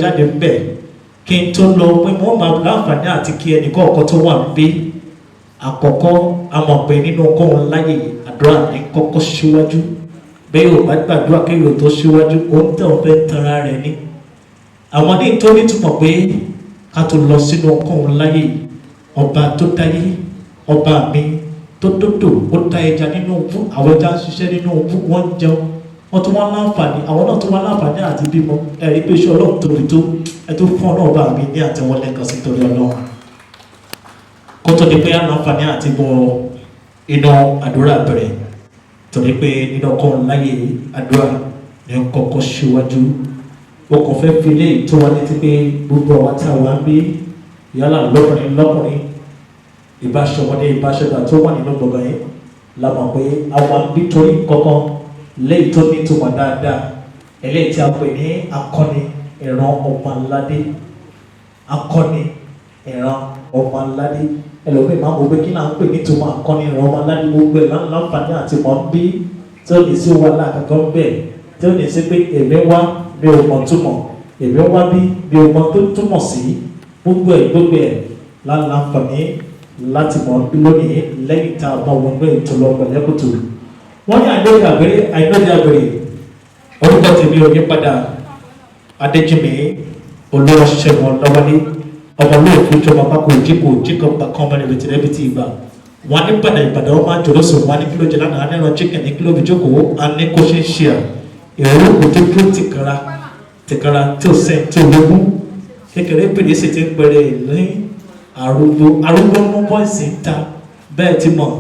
jáde ń bẹ̀ kí n tó lọ pé wọ́n máa láǹfààní àti kí ẹnì kọ̀ọ̀kan tó wà níbí. Àkọ́kọ́ a mọ̀ pé nínú kóhun láyè àdúrà ní kọ́kọ́ síwájú bẹ́ẹ̀ yóò bá gbàdúrà kéèyàn tó síwájú òun tẹ̀ ọ́ fẹ́ tanra rẹ̀ ní. Àwọn ní nítorí túmọ̀ pé ká tó lọ sínú kóhun láyè ọba tó dáyé ọba mi tó dòdò ó dá ẹja nínú òkú àwọn ẹja ń ṣiṣẹ́ nínú òkú wọ́n ń jẹun wọ́n tún wá láǹfààní àwọn náà tún wá láǹfààní àti bímọ ẹ̀rí pé iṣẹ́ Ọlọ́run tóbi tó ẹ tó fún ọ̀nà ọba mi ní àtẹwọlé kan sí torí Ọlọ́run kó tó di pé àǹfààní àti bọ iná àdúrà bẹ̀rẹ̀ torí pé nínú ọkọ̀ láyé àdúrà ní kọ́kọ́ síwájú ó kàn fẹ́ fi lé tó wá létí pé gbogbo àwọn tí a wà ń bí yálà lọ́kùnrin ìbáṣọmọdé ìbáṣọgbà tó wà nínú gbọ̀ngàn yìí la mọ̀ pé àwọn bí torí kọ́kọ́ lẹ́yìn tó ní ìtumọ̀ dáadáa eléyìí tí a pè ní akọni ìran ọmọládé akọni ìran ọmọládé ẹlòmíì máa ń wọ pé kí náà ń pè ní ìtumọ̀ akọni ìran ọmọládé gbogbo ẹ̀ máa ń láǹfààní àti mọ̀ ń bí tí ó lè sí wàhálà kankan bẹ́ẹ̀ tí ó lè sí pé èmi wá bí o mọ̀ túmọ̀ èmi wá bí o mọ̀ tó túmọ̀ sí gbogbo ẹ̀ láǹfààní láti mọ̀ bí lónìí lẹ́yìn tá a bá wọn gbé ìtòlọ́ pẹ̀lẹ́kùtù. Wọ́n ní àìlóde àgbèrè orúkọ tèmi ò ní padà Adéjìmí Olúwaṣẹ́gun Ọláwálé ọmọ olóòfin ìjọba pákó jíkọ̀ kan ọmọ níbi tìrẹ́bì tí ìgbà wọ́n ní padà Ìbàdàn wọ́n máa ń jòrò sùn wọ́n ní kíló jẹ lánàá ní ẹran chicken ní kíló ìjókòó a ní kó ṣe ń ṣe à ìrẹ́lú kò tó dúró tìkara tí ò sẹ́ tí ò lógún kékeré pèrè sì ti ń pẹ̀rẹ̀ ní arúgbó mú bọ́ìsì ń ta bẹ́ẹ̀ ti mọ̀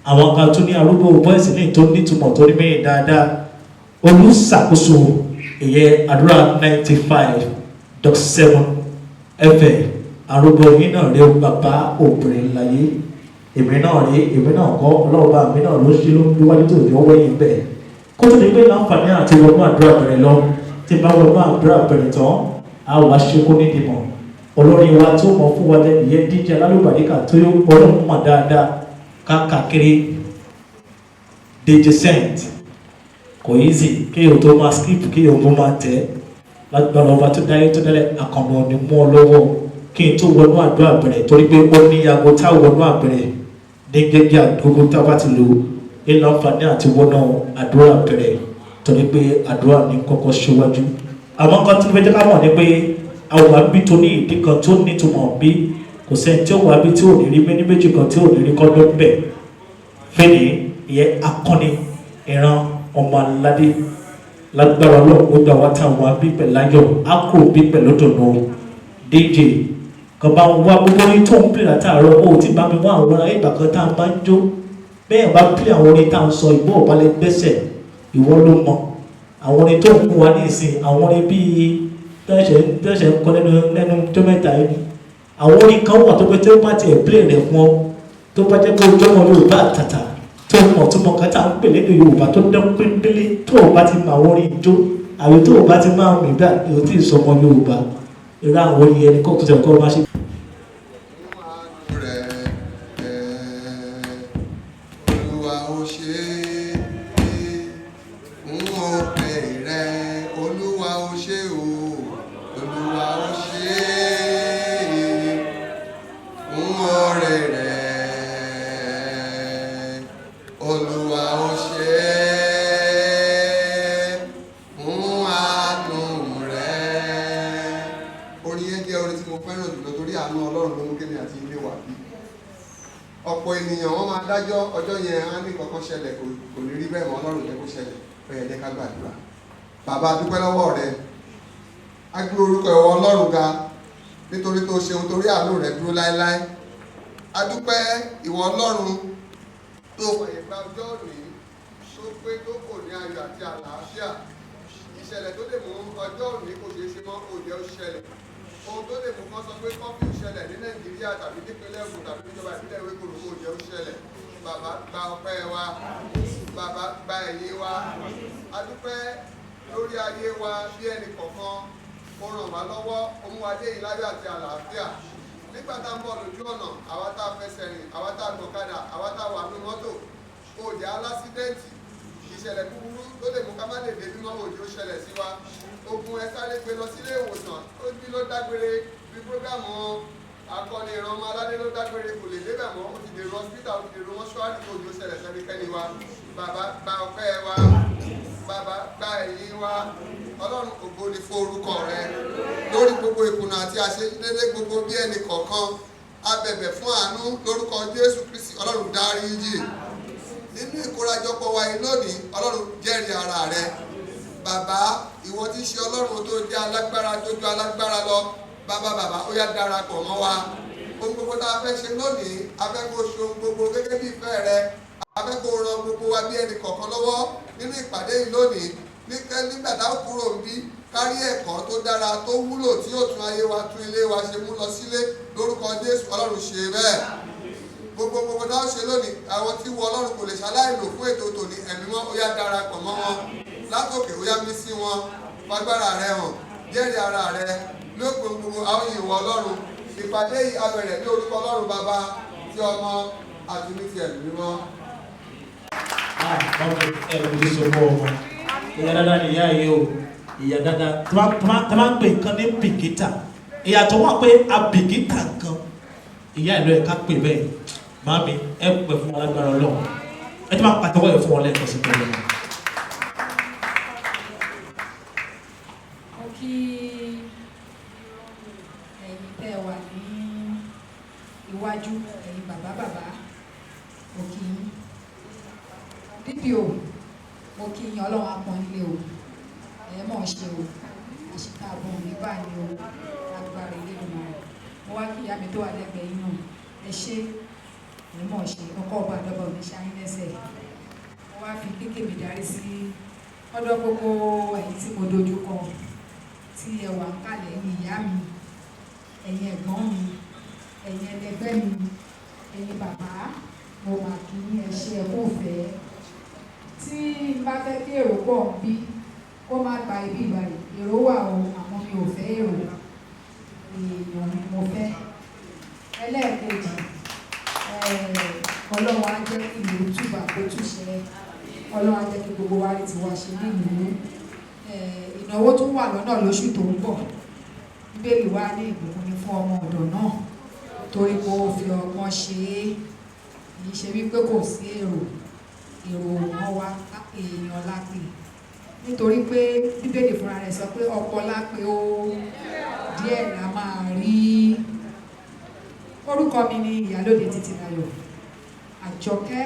àwọn kan tún ní arúgbó bọ́ìsì ní tó nítumọ̀ tó ní mẹ́rin dáadáa olùṣàkóso ìyẹn àdúrà 95.7 FM arúgbó yìí náà rí bàbá obìnrin láyé èmi náà kọ́ ọlọ́ọ̀bá mi náà ló ṣe ló ń bí wájú tó ní ọwọ́ yìí bẹ́ẹ̀ kó tó ní pé láǹfààní àti wọnú àdúrà bẹ̀rẹ̀ lọ tí bá wọnú àdúrà bẹ̀rẹ̀ tán a wà ṣekú nídìmọ̀ olórin wa tó mọ̀ fún wa lẹ́nu ìyẹn DJ alálùbàdíkà tó yóò ọlọ́run mọ̀ dáadáa káàkiri DJ Cent kò easy kéèyàn tó máa skip kéèyàn tó máa tẹ̀ lágbára ọba tó dáyé tó dálẹ̀ àkànmọ́ ni mú ọ lọ́wọ́ kí n tó wọnú àdúrà bẹ̀rẹ̀ torí pé ó ní aago tá wọnú àbẹ̀rẹ̀ ní gẹ́gẹ́ àdúgbò tá a bá ti lò ní láǹfààní àti wọnú àdúrà bẹ̀rẹ̀ torí pé àdúrà ní kọ́kọ́ ṣíwájú àwọn kan tó fẹ́ jẹ́ ká mọ̀ ní pé àwọn àbí tó ní ìdí kan tó nítumọ̀ bí kò sẹ́ni tí ó wà bí tí ò ní rí méní méjì kan tí ò ní rí kọ́ ló ń bẹ̀ fẹ́ni ìyẹn akọni ìran ọmọ aládé lágbára ọlọ́run ó gbà wá táwọn àbí pẹ̀lú ayọ̀ á kò bí pẹ̀lú dùnú DJ kan bá ń wá gbogbo orin tó ń pè látàárọ̀ ó ti bá mi wá àwọn ará ìgbà kan tá a máa ń jó bẹ́ẹ̀ bá pè àwọn orin tá a ń sọ ìgbó ọ̀bálẹ̀ gbẹ́sẹ̀ ìwọ ló mọ àwọn orin tó ń kún wa ní ìsìn àwọn orin bíi tẹ́sẹ̀ ń kọ́ lẹ́nu tó mẹ́ta yìí àwọn orin kan wà tó pé tí ó bá tiẹ̀ play rẹ̀ fún ọ tó bá jẹ́ pé ojú ọmọ Yorùbá àtàtà tó mọ̀ tó mọ̀ kátà ń pè lédè Yorùbá tó dán pínpínlẹ̀ tó o bá ti mọ àwọn orin ijó àbí tó o bá ti máa rìn gbà yóò tí ì sọmọ Yorùbá irú àwọn orin ẹni kó tó tẹ̀ kọ́ máa ṣe. ọ̀pọ̀ ènìyàn wọ́n máa dájọ́ ọjọ́ yẹn á ní kankan ṣẹlẹ̀ kò ní rí bẹ́ẹ̀ mọ́ Ọlọ́run jẹ́ kó ṣẹlẹ̀ bẹ́ẹ̀ jẹ́ ká gbàdúrà. Bàbá dúpẹ́ lọ́wọ́ rẹ á gbé orúkọ ìwọ Ọlọ́run ga nítorí tó ṣeun torí àánú rẹ dúró láéláé. A dúpẹ́ ìwọ Ọlọ́run tó fàyè gba ọjọ́ òní tó pé tó kò ní ayọ̀ àti àlàáfíà. Ìṣẹ̀lẹ̀ tó lè mú ọjọ́ òní kò ṣeé ṣe mọ́ kò jẹ́ ó ṣẹlẹ̀. Ohun tó lè mú kán sọ pé kọ́fí ṣẹlẹ̀ ní Nàìjíríà tàbí nípínlẹ̀ Ògùn tàbí níjọba ìpínlẹ̀ ìwé kòròkó jẹ́ ó ṣẹlẹ̀. Bàbá gba ọpẹ́ wa, bàbá gba ẹ̀yìn wa. A dúpẹ́ lórí ayé wa bí ẹnì kọ̀ọ̀kan ó ràn wá lọ́wọ́ ó mú wa dé ìláyọ̀ àti àlàáfíà. Nígbà tá a ń bọ̀ lójú ọ̀nà àwa tá a fẹsẹ̀ rìn àwa tá a gbọ̀kadà àwa tá a wà ní mọ́tò kò jẹ́ alásídẹ́ǹtì ìṣẹ̀lẹ̀ búburú tó lè mú ká má lè dé mímọ́ òjò ṣẹlẹ̀ sí wa. Ogun ẹ sáré gbé lọ sílé ìwòsàn ó bí ló dágbére bí prógámù akọni ìran ọmọ aládé ló dágbére kò lè débẹ̀ mọ́ ó ti dèrò hospital ó ti dèrò mọ́ṣúárì kó òjò ṣẹlẹ̀ sẹ́nikẹ́ni wa. Bàbá gba ọpẹ́ wa, bàbá gba ẹ̀yìn wa, Ọlọ́run ògo ni fún orúkọ rẹ lórí gbogbo ìkùnà àti àṣedédé gbogbo bí ẹnì kọ̀ọ̀kan a bẹ̀bẹ̀ fún àánú lórúkọ Jésù Kristi. Ọlọ́run dáríjì nínú ìkórajọpọ̀ wa yìí lónìí. Ọlọ́run jẹ́rìí ara rẹ. Bàbá ìwọ tí ń ṣe Ọlọ́run tó jẹ́ alágbára tó ju alágbára lọ. Bàbá ó yá darapọ̀ mọ́ wa. Ohun gbogbo tá a fẹ́ ṣe lónìí a fẹ́ kó ṣe ohun gbogbo gẹ́gẹ́ bí ìfẹ́ rẹ. A fẹ́ kó ran gbogbo wa bí ẹnì kọ̀ọ̀kan lọ́wọ́ nínú ìpàdé yìí lónìí. Nígbà tá a kúrò ń bí kárí ẹ̀kọ́ tó dára tó wúlò tí yóò tún ayé wa tún ilé wa ṣe mú lọ sílé lórúkọ Jésù. Ọlọ́run ṣe bẹ́ẹ̀. Gbogbo tá a ṣe lónìí àwọn tí wọ Ọlọ́run kò lè ṣaláìlò fún ètò tòní ẹ̀mí mọ́ ó yá darapọ̀ mọ́ wọn látòkè ó yá mí sí wọn fagbára rẹ hàn jẹ́rìí ara rẹ lópin gbogbo àwọn ìwọ Ọlọ́run. Ìpàdé yìí a bẹ̀rẹ̀ ní orúkọ Ọlọ́run Bàbá tí Ọmọ àti ní ti ẹ̀mí mímọ́. Ẹ̀rù sọ̀rọ̀ ọmọ ìyá dáadáa ni ìyá yìí o ìyá dáadáa tí wọ́n ń pè nǹkan ní bìkítà ìyàtọ̀ wọ́n pé abìkítà nǹkan ìyá ìlú ẹ̀ ká pè bẹ́ẹ̀ màmí ẹ pẹ̀ fún alágbára Ọlọ́run ẹ ti máa pàtẹ́wọ́ ẹ̀ fún ọ lẹ́ẹ̀kan sí pẹ̀lú ẹ̀. Mo kí ẹ̀yin tẹ́ wà ní iwájú ẹ̀yin bàbá mo kí yín DPO mo kí yín Ọlọ́run apọ̀n ilé o ẹ̀ mọ̀ ṣe o àṣìkà àbọ̀n ní báyìí o agbára ilé ìmọ̀ rẹ̀ mo wá kí ìyá mi tó wà lẹ́gbẹ̀ẹ́ yín náà ẹ ṣe ẹ̀ mọ̀ ṣe ọkọ̀ ọba àdọ́bọ̀ ní ṣáyín lẹ́sẹ̀ mo wá fi kékeré darí sí ọ̀dọ̀ gbogbo ẹ̀yin tí mo dojú kọ tí ẹ wà ń kalẹ̀ ẹ̀yin ìyá mi ẹ̀yin ẹ̀gbọ́n mi ẹ̀yin ẹlẹgbẹ́ mi ẹ̀yin bàbá mo mà kí ẹ ṣe ẹ kó fẹ́ tí n bá fẹ́ kí èrò pọ̀ bí kó má gba ibi ìbàdí èrò wà o àmọ́ mi ò fẹ́ èrò èèyàn ni mo fẹ́. Ẹlẹ́ẹ̀kejì Ọlọ́run á jẹ́ kí ìlú túbà kó túṣẹ Ọlọ́run á jẹ́ kí gbogbo wa rí tiwa ṣe nílùú. Ìnáwó tún wà lọ́nà lóṣù tó ń bọ̀ Bíbélì wá ní ìbùkún ní fún ọmọ ọ̀dọ̀ náà torí kó fi ọgbọ́n ṣe é kì í ṣe wípé kò sí èrò wọn wá èèyàn lápè nítorí pé Bíbélì fúnra rẹ̀ sọ pé ọ̀pọ̀ lápè ó díẹ̀ la máa rí. Orúkọ mi ni Ìyálóde Títílayọ̀ Àjọkẹ́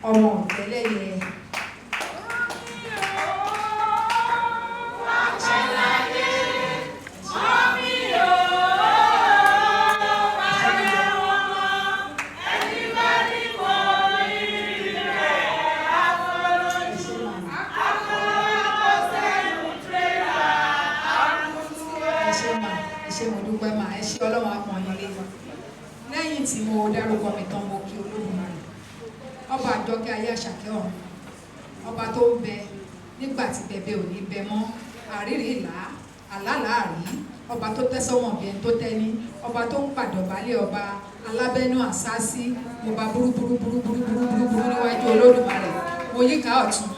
ọmọ Ọ̀tẹ́lẹ̀yẹ. Ọlọ́run apọ̀n ilé lẹ́yìn tí mo dárúkọ mi tán mo kí Olódùmarè ọba Àjọkẹ́ ayé Àṣàkẹ́ ọ̀run ọba tó ń bẹ nígbà tí bẹ̀bẹ̀ ò ní bẹ mọ́ àrírí ìlà àlálàárí ọba tó tẹ́sọ́wọ̀n bí ẹni tó tẹ́ni ọba tó ń pàdọ̀bálẹ̀ ọba alábẹ́nú àsásí mo bá burúburú níwájú Olódùmarè mo yíká ọ̀tún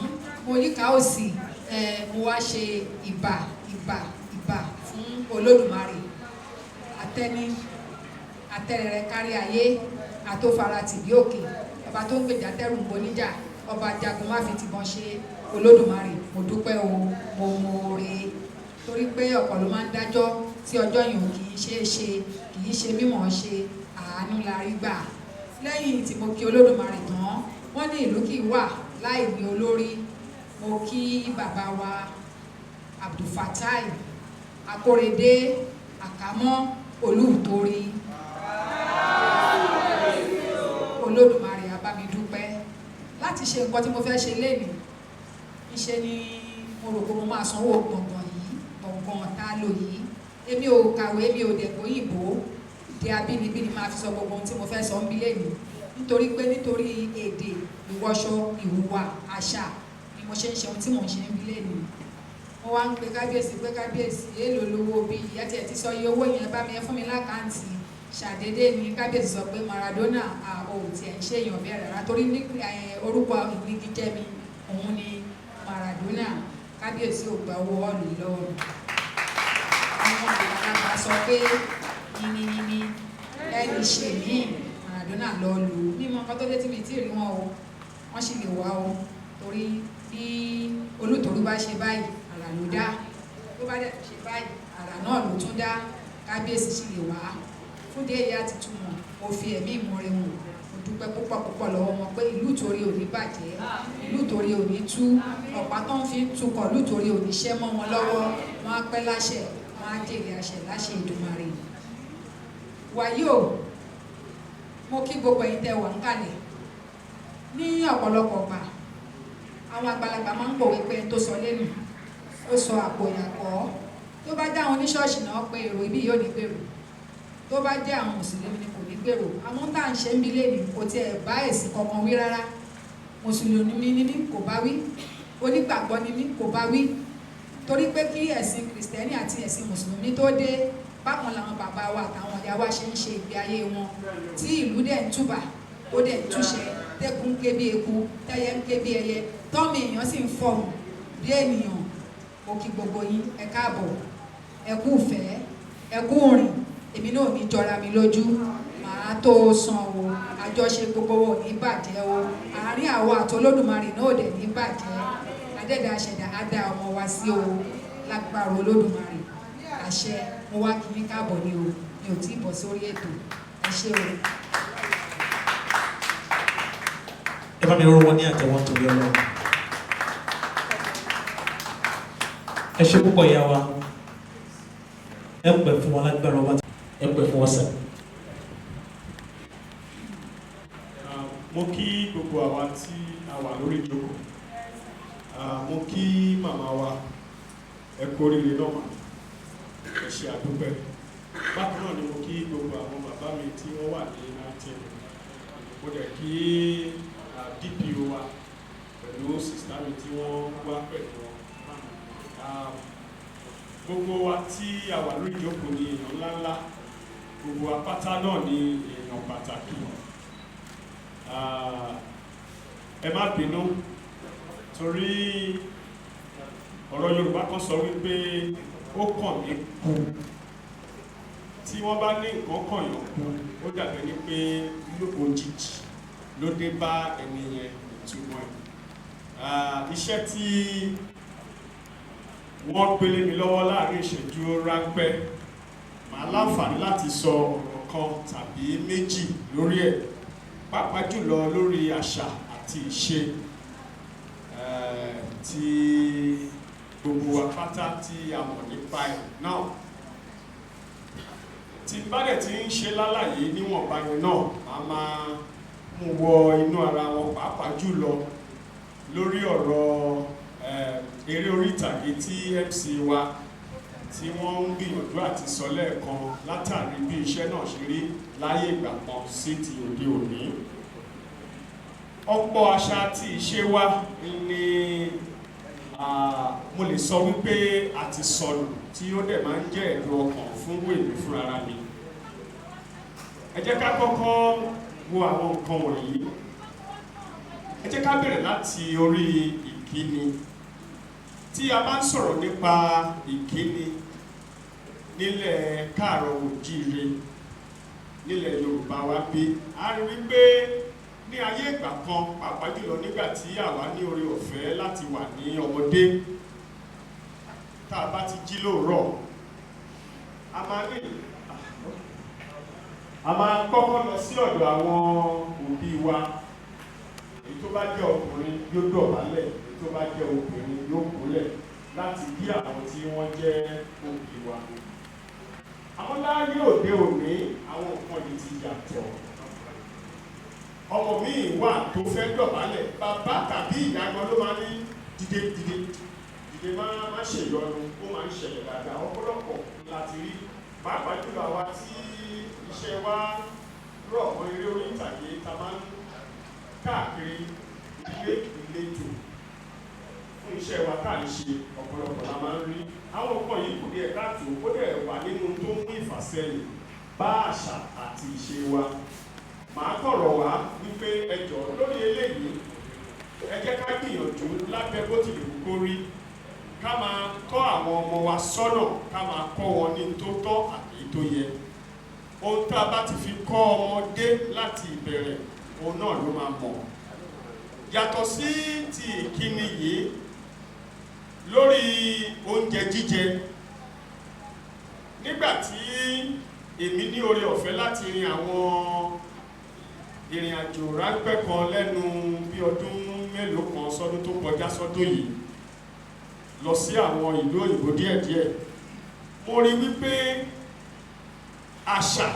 mo yíká òsì mo wá ṣe ìbà fún Olódùmarè atẹ́rẹrẹ kárí ayé àtòfara tìbí òkè ọba tó ń gbèjà tẹ́rù ń boníjà ọba jagun má fi tìbọn ṣe Olódùmarè mo dúpẹ́ o mo mọ̀ọ́re torí pé ọ̀pọ̀ ló máa ń dájọ́ tí ọjọ́ yìí kì í ṣe mímọ̀ ṣe àánú la rí gbà. Lẹ́yìn tí mo kí Olódùmarè tán wọ́n ní ìlú kì í wà láì ní olórí. Mo kí bàbá wa Abdulfatai Akórèdé Àkámọ́ Olúùtorí. Olódùmarè á bá mi dúpẹ́ láti ṣe nǹkan tí mo fẹ́ ṣe lénìí. Iṣẹ́ ni mo rò pé mo máa sanwó gbọ̀ngàn tá a lò yìí. Èmi ò kàwé mi ò dẹ̀kọ́ òyìnbó èdè abínibí ni máa fi sọ gbogbo ohun tí mo fẹ́ sọ ń bí lénìí nítorí èdè ìwọṣọ ìhùwà àṣà ni mo ṣe ń ṣe ohun tí mò ń ṣe ń bí lénìí. Mo wá ń pe kábíyèsí èèlò lówó bí ìyá tiẹ̀ ti sọ iye owó yẹn bá mi fún mi lákàntì ṣàdédé ni kábíyèsí sọ pé Maradona ò tiẹ̀ ń ṣe èèyàn bẹ́ẹ̀ rárá torí orúkọ ìnagijẹ mi òun ni Maradona. Kábíyèsí ò gba owó ọ̀lù lọ́wọ́ mi. Àwọn àgbàlagbà sọ pé yìnyínní ẹni ṣe mí Maradona lọ lù ú. Mímọ nǹkan tó dé tí mi tí rí wọn o, wọ́n sì lè wá o, torí bí Olútorí bá ṣe báyìí àrà ló dá, tó bá dẹ̀ ṣe báyìí àrà náà ló tún dá. Kábíyèsí sì lè wá fún dé èyí àti túmọ̀. Mo fi ẹ̀mí ìmoore wọn, mo dúpẹ́ púpọ̀ lọ́wọ́ wọn pé ìlú Ìtorí ò ní bàjẹ́, ìlú Ìtorí ò ní tú, ọ̀pá tó ń fi ń tukọ̀ ìlú Ìtorí ò ní ṣẹ́ mọ́ wọn lọ́wọ́, wọn á pẹ́ láṣẹ, wọn á jèrè àṣẹ láṣẹ Èdùmàrè. Wàyí o, mo kí gbogbo ẹ̀yin tẹ́ wà ń kalẹ̀. Ní ọ̀pọ̀lọpọ̀ gbà àwọn àgbàlagbà máa ń pòwe pé tó sọ lẹ́nu ó sọ àpò ìyàpọ̀. Tó bá jẹ́ àwọn oníṣọ́ọ̀ṣì náà pé èrò ibi yóò ní gbèrò, tó bá jẹ́ àwọn mùsùlùmí ni kò ní gbèrò. Àwọn tá à ń ṣe ń bí lẹ́nu kò tiẹ̀ bá ẹ̀sìn kankan wí rárá. Mùsùlùmí ni mí kò bá wí, onígbàgbọ́ ni mí kò bá wí, torí pé kí ẹ̀sìn kìrìsìtẹ́nì àti ẹ̀sìn mùsùlùmí tó dé, bákan làwọn bàbá wa àtàwọn ìyá wa ṣe ń ṣe ìgbé ayé wọn, tí ìlú dẹ̀ ń túbà ó dẹ̀ ń túṣẹ, tẹ́kùn ń ké bí eku, tẹ́yẹ ń ké bí ẹyẹ, tọ́mì èèyàn sì ń fọhùn bí ènìyàn. Mo kí gbogbo yín ẹ káàbọ̀, ẹ kú ìfẹ́, ẹ kú rìn. Èmi náà ní jọra mi lójú, màá tó san o, àjọṣe gbogbo wo ní bàjẹ́ o, àárín àwa àti Olódùmarè náà ò dẹ̀ ní bàjẹ́. Adẹ́dà aṣẹ̀dá á dá ọmọ wa sí o, lágbára Olódùmarè. Àṣẹ. Mo wá kí yín káàbọ̀ ni o, mi ò tí ì bọ̀ sórí ètò. Ẹ ṣé o. Ẹ bá mi rún wọn ní àtẹ́wọ́ torí Ọlọ́run. Ẹ ṣé púpọ̀ ìyá wa, ẹ pẹ́ fún wọn lágbára ọba, ẹ pẹ́ fún wọn sẹ́. Mo kí gbogbo àwa tí a wà lórí ìjókòó. Mo kí màmá wa, ẹ kú oríire náà mà, ẹ ṣé àdúpẹ́. Bákan náà ni mo kí gbogbo àwọn bàbá mi tí wọ́n wà ní àtẹ̀. Mo dẹ̀ kí DPO wa pẹ̀lú sìstá mi tí wọ́n wá pẹ̀lú wọn. Gbogbo wa tí a wà lórí ìjókòó ni èèyàn ńláńlá, gbogbo apáta náà ni èèyàn pàtàkì. Ẹ má bínú torí ọ̀rọ̀ Yorùbá kan sọ wípé ó kàn mí kú. Tí wọ́n bá ní nǹkan kàn yàn kú, ó dàbí ní pé òjijì ló dé bá ẹni yẹn ìtumọ̀ ẹ̀. Iṣẹ́ tí wọ́n gbélé mi lọ́wọ́ láàrin ìṣẹ́jú ráńpẹ́, màá láǹfààní láti sọ ọ̀rọ̀ kan tàbí méjì lórí ẹ̀, pàápàá jùlọ lórí àṣà àti ìṣe tí gbogbo apáta tí a mọ̀ nípa ẹ̀ náà. Tí bá dẹ̀ ti ń ṣe lálàyé níwọ̀nba yẹn náà, a máa mú wọ inú ara wọn, pàápàá jùlọ lórí ọ̀rọ̀ eré orí ìtàgé tí MC wa tí wọ́n ń gbìyànjú àti sọ lẹ́ẹ̀kan látàrí bí iṣẹ́ náà ṣe rí láyé ìgbà kan sí ti òde òní. Ọ̀pọ̀ àṣà àti ìṣe wa ni mo lè sọ wípé a ti sọnù, tí ó dẹ̀ máa ń jẹ́ ẹ̀dùn ọkàn fún wèmí fún ara mi. Ẹ jẹ́ ká kọ́kọ́ wo àwọn nǹkan wọ̀nyí. Ẹ jẹ́ ká bẹ̀rẹ̀ láti orí ìkíni. Tí a bá ń sọ̀rọ̀ nípa ìkíni nílẹ̀ Káàárọ̀-o-ò-jíire, nílẹ̀ Yorùbá wa bí, a rí wípé ní ayé ìgbà kan, pàápàá jùlọ nígbà tí àwa ní oore ọ̀fẹ́ láti wà ní ọmọdé, tá a bá ti jí lóòrọ̀, a máa kọ́kọ́ lọ sí ọ̀dọ̀ àwọn òbí wa. Èyí tó bá jẹ́ ọkùnrin yóò dọ̀bálẹ̀, èyí tó bá jẹ́ obìnrin yóò kúnlẹ̀ láti bí àwọn tí wọ́n jẹ́ òbí wa. Àwọn láyé òde òní, àwọn nǹkan yìí ti yàtọ̀. Ọmọ míì wà tó fẹ́ dọ̀bálẹ̀, bàbá tàbí ìyá gan ló máa ní dìde má ṣèyọnu, ó máa ń ṣẹlẹ̀ dáadáa. Ọ̀pọ̀lọpọ̀ láti rí, pàápàá jùlọ àwa tí iṣẹ́ wa rọ̀ mọ́ eré orí ìtàgé, ta máa ń káàkiri ilé ìletò fún iṣẹ́ wa tá à ń ṣe. Ọ̀pọ̀lọpọ̀ la máa ń rí àwọn nǹkan yìí kù díẹ̀ káàtó, ó dẹ̀ wà nínú tó ń mú ìfàsẹ́yìn bá àṣà àti ìṣe wa. Màá kọ̀rọ̀ wá wípé ẹ jọ̀ọ́ lórí eléyìí, ẹ jẹ́ ká gbìyànjú lábẹ́ bó ti lè wù kó rí ká máa tọ́ àwọn ọmọ wa sọ́nà, ká máa kọ́ wọn ní tó tọ́ àti tó yẹ. Ohun tá a bá ti fi kọ́ ọmọdé láti ìbẹ̀rẹ̀, òun náà ló máa mọ̀. Yàtọ̀ sí ti ìkíni yìí lórí oúnjẹ jíjẹ, nígbà tí èmi ní oore ọ̀fẹ́ láti rin àwọn ìrìn àjò ráńpẹ́ kan lẹ́nu bí ọdún mélòó kan sọ́dún tó kọjá sọ́dún yìí lọ sí àwọn ìlú òyìnbó díẹ̀díẹ̀, mo rí wípé àṣà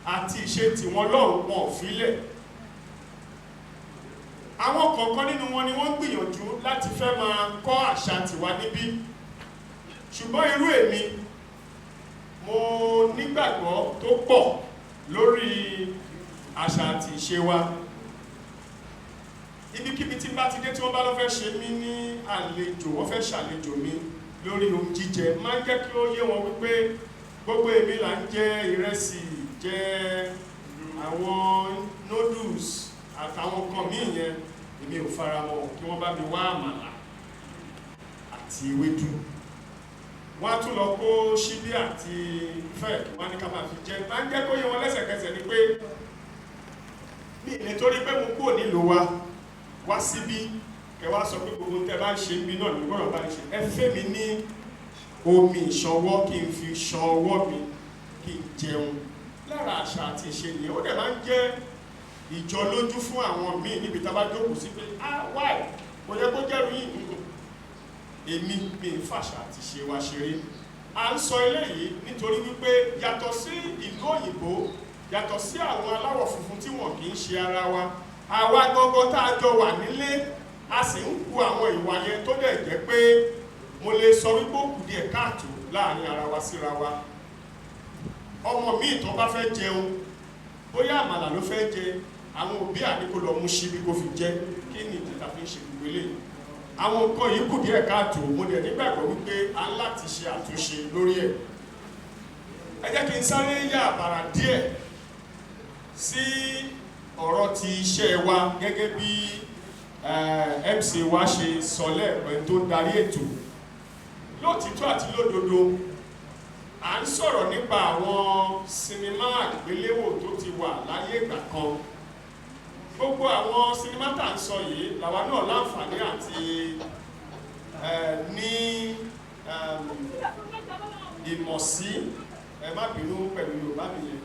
àti ìṣe tiwọn lọ́hùn wọn ò fílẹ̀. Àwọn kọ̀ọ̀kan nínú wọn ni wọ́n gbìyànjú láti fẹ́ máa kọ́ àṣà tiwa níbí, ṣùgbọ́n irú èmi mo nígbàgbọ́ tó pọ̀ lórí àṣà àti ìṣe wa. Ibikíbi tí bá ti dé tí wọ́n bá lọ fẹ́ ṣe mí ní àlejò, wọ́n fẹ́ ṣàlejò mi lórí ohun jíjẹ, máa ń jẹ́ kí ó yé wọn wípé gbogbo èmi là ń jẹ ìrẹsì, jẹ àwọn noodles àtàwọn kan míì yẹn, èmi ò fara mọ́ kí wọ́n bá mi wá àmàlà àti ewédú. Wọ́n á tún lọ kó ṣíbí àti fẹ́ẹ̀kì, wọ́n á ní ká máa fi jẹ. Máa ń jẹ́ kó yé wọn lẹ́sẹ̀kẹsẹ̀ ni pé nítorí pé mo kúrò nílùú wa wá síbí, kẹ wá sọ pé gbogbo tẹ bá ń ṣe níbi náà ní gbọ́dọ̀ bá ń ṣe. Ẹ fẹ́ mi ní omi ìṣanwọ́ kí n fi ṣan ọwọ́ mi kí n jẹun. Lára àṣà àti ìṣe nìyẹn. Ó dẹ̀ máa ń jẹ́ ìjọ lójú fún àwọn míì níbi tá a bá jókòó sí pé wáì kò yẹ kó jẹ́rù yìí nínú èmi mi ń fàṣà àti ṣe wa ṣeré. À ń sọ eléyìí nítorí wípé yàtọ̀ sí ìlú òyìnbó, yàtọ̀ sí àwọn aláwọ̀ funfun tí wọ́n kì í ṣe ara wa, àwa gangan tá a jọ wà nílé a sì ń hu àwọn ìwà yẹn tó dẹ̀ jẹ́ pé mo lè sọ wípé ó kù díẹ̀ káàtó láàrin ara wa síra wa. Ọmọ míì tó bá fẹ́ jẹun, bóyá àmàlà ló fẹ́ jẹ, àwọn òbí àdínkù lọ mú ṣíbí kó fi jẹ. Kí ni ìdí tá fi ń ṣe gbogbo eléyìí? Àwọn nǹkan yìí kù díẹ̀ káàtó, mo dẹ̀ nígbàgbọ́ wípé a ń láti ṣe àtúnṣe lórí ẹ̀. Ẹ jẹ́ kí n sáré yà bàrà díẹ̀ sí ọ̀rọ̀ ti iṣẹ́ wa gẹ́gẹ́ bí MC wa ṣe sọ lẹ́ẹ̀pẹ́ tó darí ètò. Lótìtọ́ àti lódodo, à ń sọ̀rọ̀ nípa àwọn sinimá àgbéléwò tó ti wà láyé ìgbà kan. Gbogbo àwọn sinimá tá ń sọ yìí làwa náà láǹfààní àti ní ìmọ̀ sí, ẹ má bínú pẹ̀lú Yorùbá nìyẹn,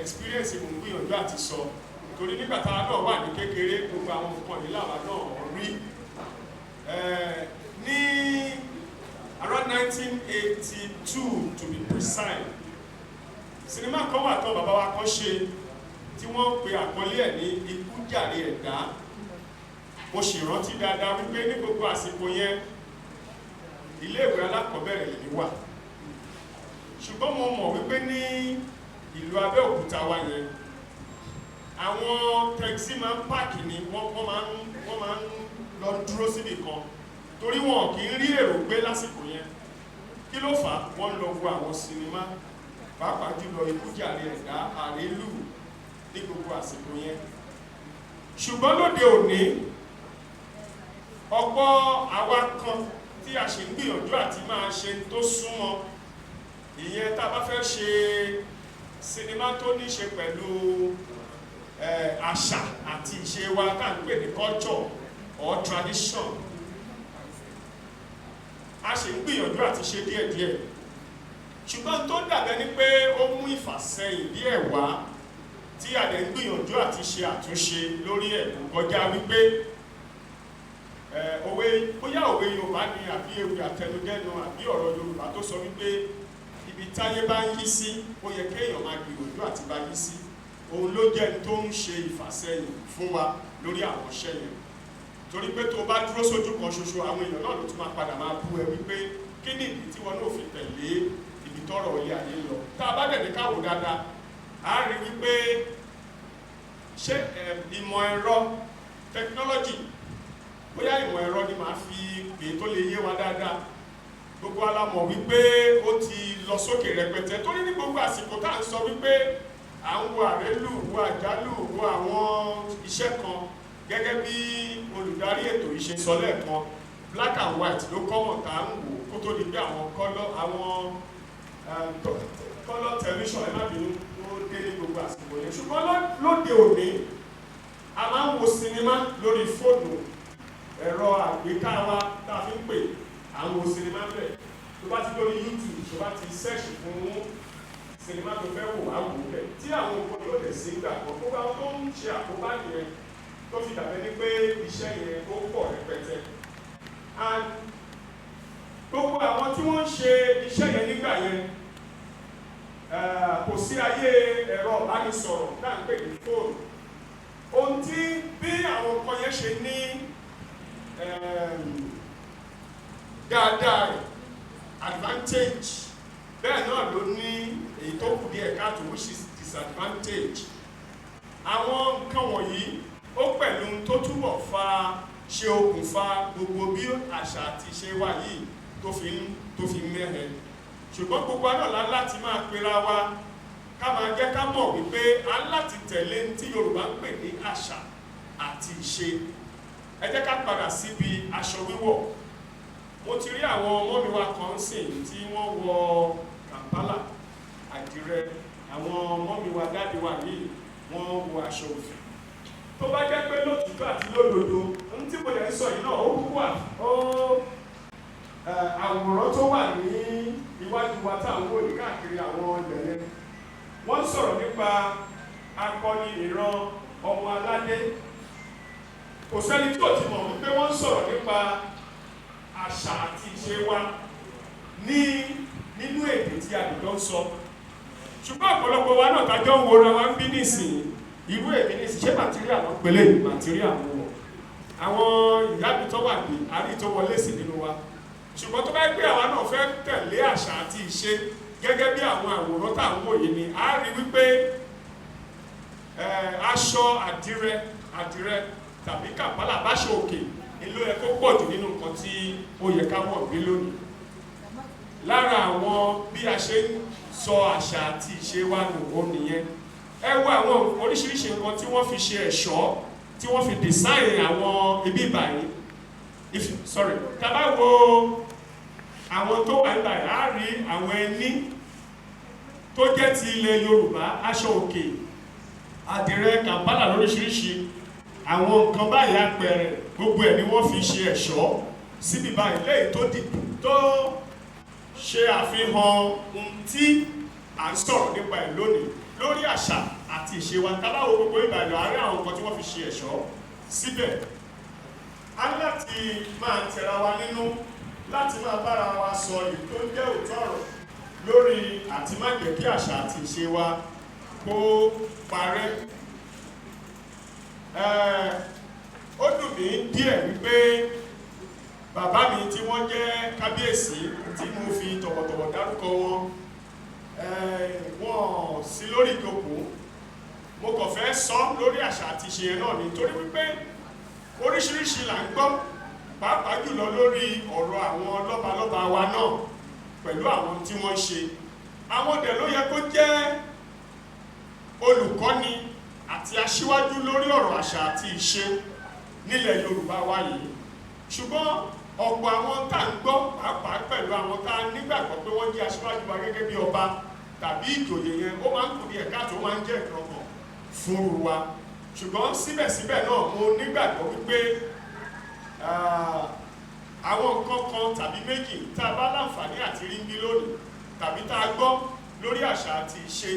experience mo ń gbìyànjú àti sọ. Torí nígbà táwa náà wà ní kékeré, gbogbo àwọn nǹkan yìí làwa náà rí. Ní around 1982 to be precise, sinimá kan wà tán bàbá wa kan ṣe tí wọ́n pe àkọlé ẹ̀ ní Ikú jàre ẹ̀dá. Mo sì rántí dáadáa wípé ní gbogbo àsìkò yẹn iléèwé alákọ̀ọ́bẹ̀rẹ̀ yìí wà, ṣùgbọ́n mo mọ̀ wípé ní ìlú Abẹ́òkúta wa yẹn àwọn tẹ́kisí máa ń páàkì ní wọ́n máa ń lọ dúró síbì kan torí wọn kì í rí èrò gbé lásìkò yẹn. Kí ló fà á? Wọ́n lọ wo àwọn sinimá, pàápàá jùlọ Ikú jàre ẹ̀dá, Àrélù ní gbogbo àsìkò yẹn. Ṣùgbọ́n lóde òní, ọ̀pọ̀ àwa kan tí a ṣe ń gbìyànjú àti máa ṣe tó súnmọ́, ìyẹn tá a bá fẹ́ ṣe sinimá tó ní ṣe pẹ̀lú àṣà àti ìṣe wa tá à ń pè ní culture or tradition, a ṣe ń gbìyànjú àti ṣe díẹ̀díẹ̀. Ṣùgbọ́n tó dàbẹ́ ni pé ó mú ìfàsẹ́yìn díẹ̀ wá tí a dẹ̀ ń gbìyànjú àti ṣe àtúnṣe lórí ẹ̀ kọjá wípé òwe, bóyá òwe Yorùbá ni àbí ewì àtẹnudẹ́nu àbí ọ̀rọ̀ Yorùbá tó sọ wípé ibi táyé bá ń yí sí ó yẹ kéèyàn máa gbìyànjú àti bá yí sí. Òun ló jẹ́ tó ń ṣe ìfàsẹ́yìn fún wa lórí àwọn iṣẹ́ yẹn. Torí pé tó bá dúró sójú kan ṣoṣo, àwọn èèyàn náà ló tún máa padà máa bú ẹ wípé kí ni ìdí tí wọn náà fi tẹ̀lé ibi tọ́rọ̀ ilé ayé lọ. Tá a bá dẹ̀ ní káwò dáadáa, a rí wípé ṣé ìmọ̀ ẹ̀rọ technology, bóyá ìmọ̀ ẹ̀rọ ni màá fi pè tó lè yé wa dáadáa. Gbogbo alámọ̀ wípé ó ti lọ sókè rẹpẹtẹ torí ní gbogbo àsìkò tá à ń sọ wípé à ń wo Àrélù, wo Àjálù, wo àwọn iṣẹ́ kan, gẹ́gẹ́ bí olùdarí ètò yìí ṣe sọ lẹ́ẹ̀kan black and white ló kọ́mọ̀ tá ń wò kó tó di pé àwọn kọ́lọ́ tẹlifíṣàn ẹ má bínú ó dé ní gbogbo àsìkò yẹn ṣùgbọ́n lóde òní a máa ń wo sinimá lórí fóònù ẹ̀rọ àgbéká wa tá a fi ń pè à ń wo sinimá bẹ́ẹ̀ tó bá ti lórí YouTube tó bá ti sẹ́ẹ̀ṣì fún sinimá tó fẹ́ wò á wò bẹ́ẹ̀ tí àwọn òkú yóò lè sí gbà kan gbogbo àwọn tó ń ṣe àkóbá yẹn tó fi dàbẹ́ ní pé iṣẹ́ yẹn ó pọ̀ rẹpẹtẹ and gbogbo àwọn tí wọ́n ń ṣe iṣẹ́ yẹn nígbà yẹn kò sí ayé ẹ̀rọ ìbánisọ̀rọ̀ náà ń pè ní fóònù ohun tí bí àwọn nǹkan yẹn ṣe ní dáadáa advantage bẹ́ẹ̀ náà ló ní èyí tó kù díẹ̀ káàtó which is disadvantage àwọn nǹkan wọ̀nyí ó pẹ̀lú tó túbọ̀ ṣe okùnfà gbogbo bí àṣà àti ìṣe wa yìí tó fi mẹ́hẹ̀ ṣùgbọ́n gbogbo àdọ̀lá láti máa pera wa ká máa jẹ́ ká mọ̀ wípé a láti tẹ̀lé tí Yorùbá ń pè ní àṣà àti ìṣe ẹ jẹ́ ká padà síbi aṣọ wíwọ̀ mo ti rí àwọn ọmọ mi wa kan sìn tí wọ́n wọ Kampala àdìrẹ àwọn ọmọ mi wa dáàdì wa yìí wọ́n wọ aṣọ òfì tó bá jẹ́ pé lótìtọ́ àti lódodo ohun tí mo lè sọ yìí náà ó kúkú àwòrán tó wà ní iwájú wa táwọn wòye káàkiri àwọn ìbẹ̀rẹ̀ wọ́n sọ̀rọ̀ nípa akọni ìran ọmọ aládé kò sẹ́ni tí ò ti mọ̀ wípé wọ́n sọ̀rọ̀ nípa àṣà àti ìṣe wa nínú èdè tí àdìjọ ń sọ ṣùgbọ́n ọ̀pọ̀lọpọ̀ wa náà tájọ́ ń wora wa ń bí nísìnyí irú èdè nísìnyí ṣé màtíríà lọ pẹ̀lẹ́ màtíríà mú wọ̀ àwọn ìyáàbí tó wà ní àrí tó wọlé sí nínú wa ṣùgbọ́n tó bá gbé àwa náà fẹ́ tẹ̀lé àṣà àti ìṣe gẹ́gẹ́ bí àwọn àwòrán tá à ń wò yìí ni a rí wípé aṣọ àdìrẹ tàbí Kampala báṣọ òkè ìlú ẹ̀ tó pọ̀ jù nínú nǹkan tí ó yẹ ká wọ̀ gbé lónìí lára àwọn bí a ṣe ń sọ àṣà àti ìṣe wa nù ó nìyẹn ẹ wo àwọn oríṣiríṣi nǹkan tí wọ́n fi ṣe ẹ̀ṣọ́ tí wọ́n fi design àwọn ibi ìbàyí tá bá wo àwọn tó wà níbàyí á rí àwọn ẹní tó jẹ́ ti ilẹ̀ Yorùbá aṣọ òkè àdìrẹ Kampala lóríṣiríṣi àwọn nǹkan báyìí àpẹẹrẹ gbogbo ẹ̀ ni wọ́n fi ṣe ẹ̀ṣọ́ síbi báyìí lẹ́yìn tó ṣe àfihàn ohun tí à ń sọ̀rọ̀ nípa ẹ̀ lónìí lórí àṣà àti ìṣe wa tábàwọ̀ gbogbo ìbàdàn àárín àwọn nǹkan tí wọ́n fi ṣe ẹ̀ṣọ́ síbẹ̀ a ní láti máa tẹ̀ra wa nínú láti máa bára wa sọ èyí tó ń jẹ́ òótọ́ ọ̀rọ̀ lórí àti má jẹ́ kí àṣà àti ìṣe wa kó parẹ́ ó dùn mí díẹ̀ wípé bàbá mi tí wọ́n jẹ́ kábíyèsí tí mo fi tọ̀wọ̀tọ̀wọ̀ dárúkọ wọn sí lórí ìjókòó mo kàn fẹ́ sọ lórí àṣà àti ìṣe yẹn náà nítorí wípé oríṣiríṣi là ń gbọ́ pàápàá jùlọ lórí ọ̀rọ̀ àwọn lọ́balọ́ba wa náà pẹ̀lú àwọn tí wọ́n ṣe àwọn dẹ̀ ló yẹ kó jẹ́ olùkọ́ni àti aṣíwájú lórí ọ̀rọ̀ àṣà àti ìṣe nílẹ̀ Yorùbá wa yìí ṣùgbọ́n ọ̀pọ̀ àwọn tá à ń gbọ́ pàápàá pẹ̀lú àwọn tá a nígbàgbọ́ pé wọ́n jẹ́ aṣíwájú wa gẹ́gẹ́ bí ọba tàbí ìjòyè yẹn ó máa ń kù díẹ̀ káàtó máa ń jẹ́ ìkọ̀kọ̀ fúnru wa ṣùgbọ́n síbẹ̀síbẹ̀ náà mo nígbàgbọ́ wípé àwọn nǹkan kan tàbí méjì tá a bá láǹfààní àti rí bí lónìí tàbí tá a gbọ́ lórí àṣà àti ìṣe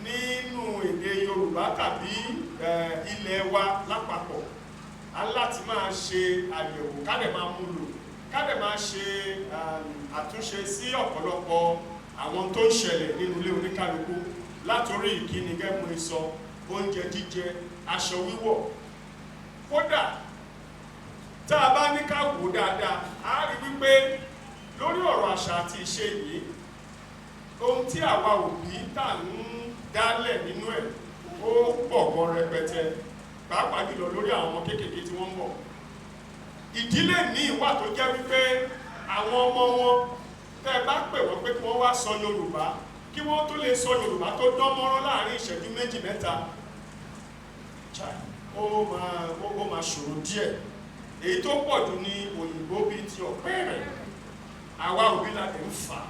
nínú èdè Yorùbá tàbí ilẹ̀ wa lápapọ̀ aláti máa ṣe àyẹ̀wò kádẹ̀ máa mú lò kádẹ̀ máa ṣe àtúnṣe sí ọ̀pọ̀lọpọ̀ àwọn tó ń ṣẹlẹ̀ nínú ilé oníkálukú látòrí ìkíni gẹ́gùn ìsọ oúnjẹ jíjẹ aṣọ wíwọ̀ kódà tá a bá ní ká wò dáadáa a rí wípé lórí ọ̀rọ̀ àṣà àti ìṣe yìí ohun tí àwa òbí tà ń dálẹ̀ nínú ẹ̀ ó pọ̀ gan rẹpẹtẹ pàápàá jùlọ lórí àwọn ọmọ kéékèèké tí wọ́n ń bọ̀ ìdílé ní ìwà tó jẹ́ wípé àwọn ọmọ wọn tẹ́ bá pè wọ́n pé kí wọ́n wá sọ Yorùbá kí wọ́n tó lè sọ Yorùbá tó dán mọ́rán láàrin ìṣẹ́jú méjì mẹ́ta ó ó máa ṣòro díẹ̀. Èyí tó pọ̀ jù ní òyìnbó bíi ti ọ̀pẹ rẹ̀, àwa òbí la lè ń fà á.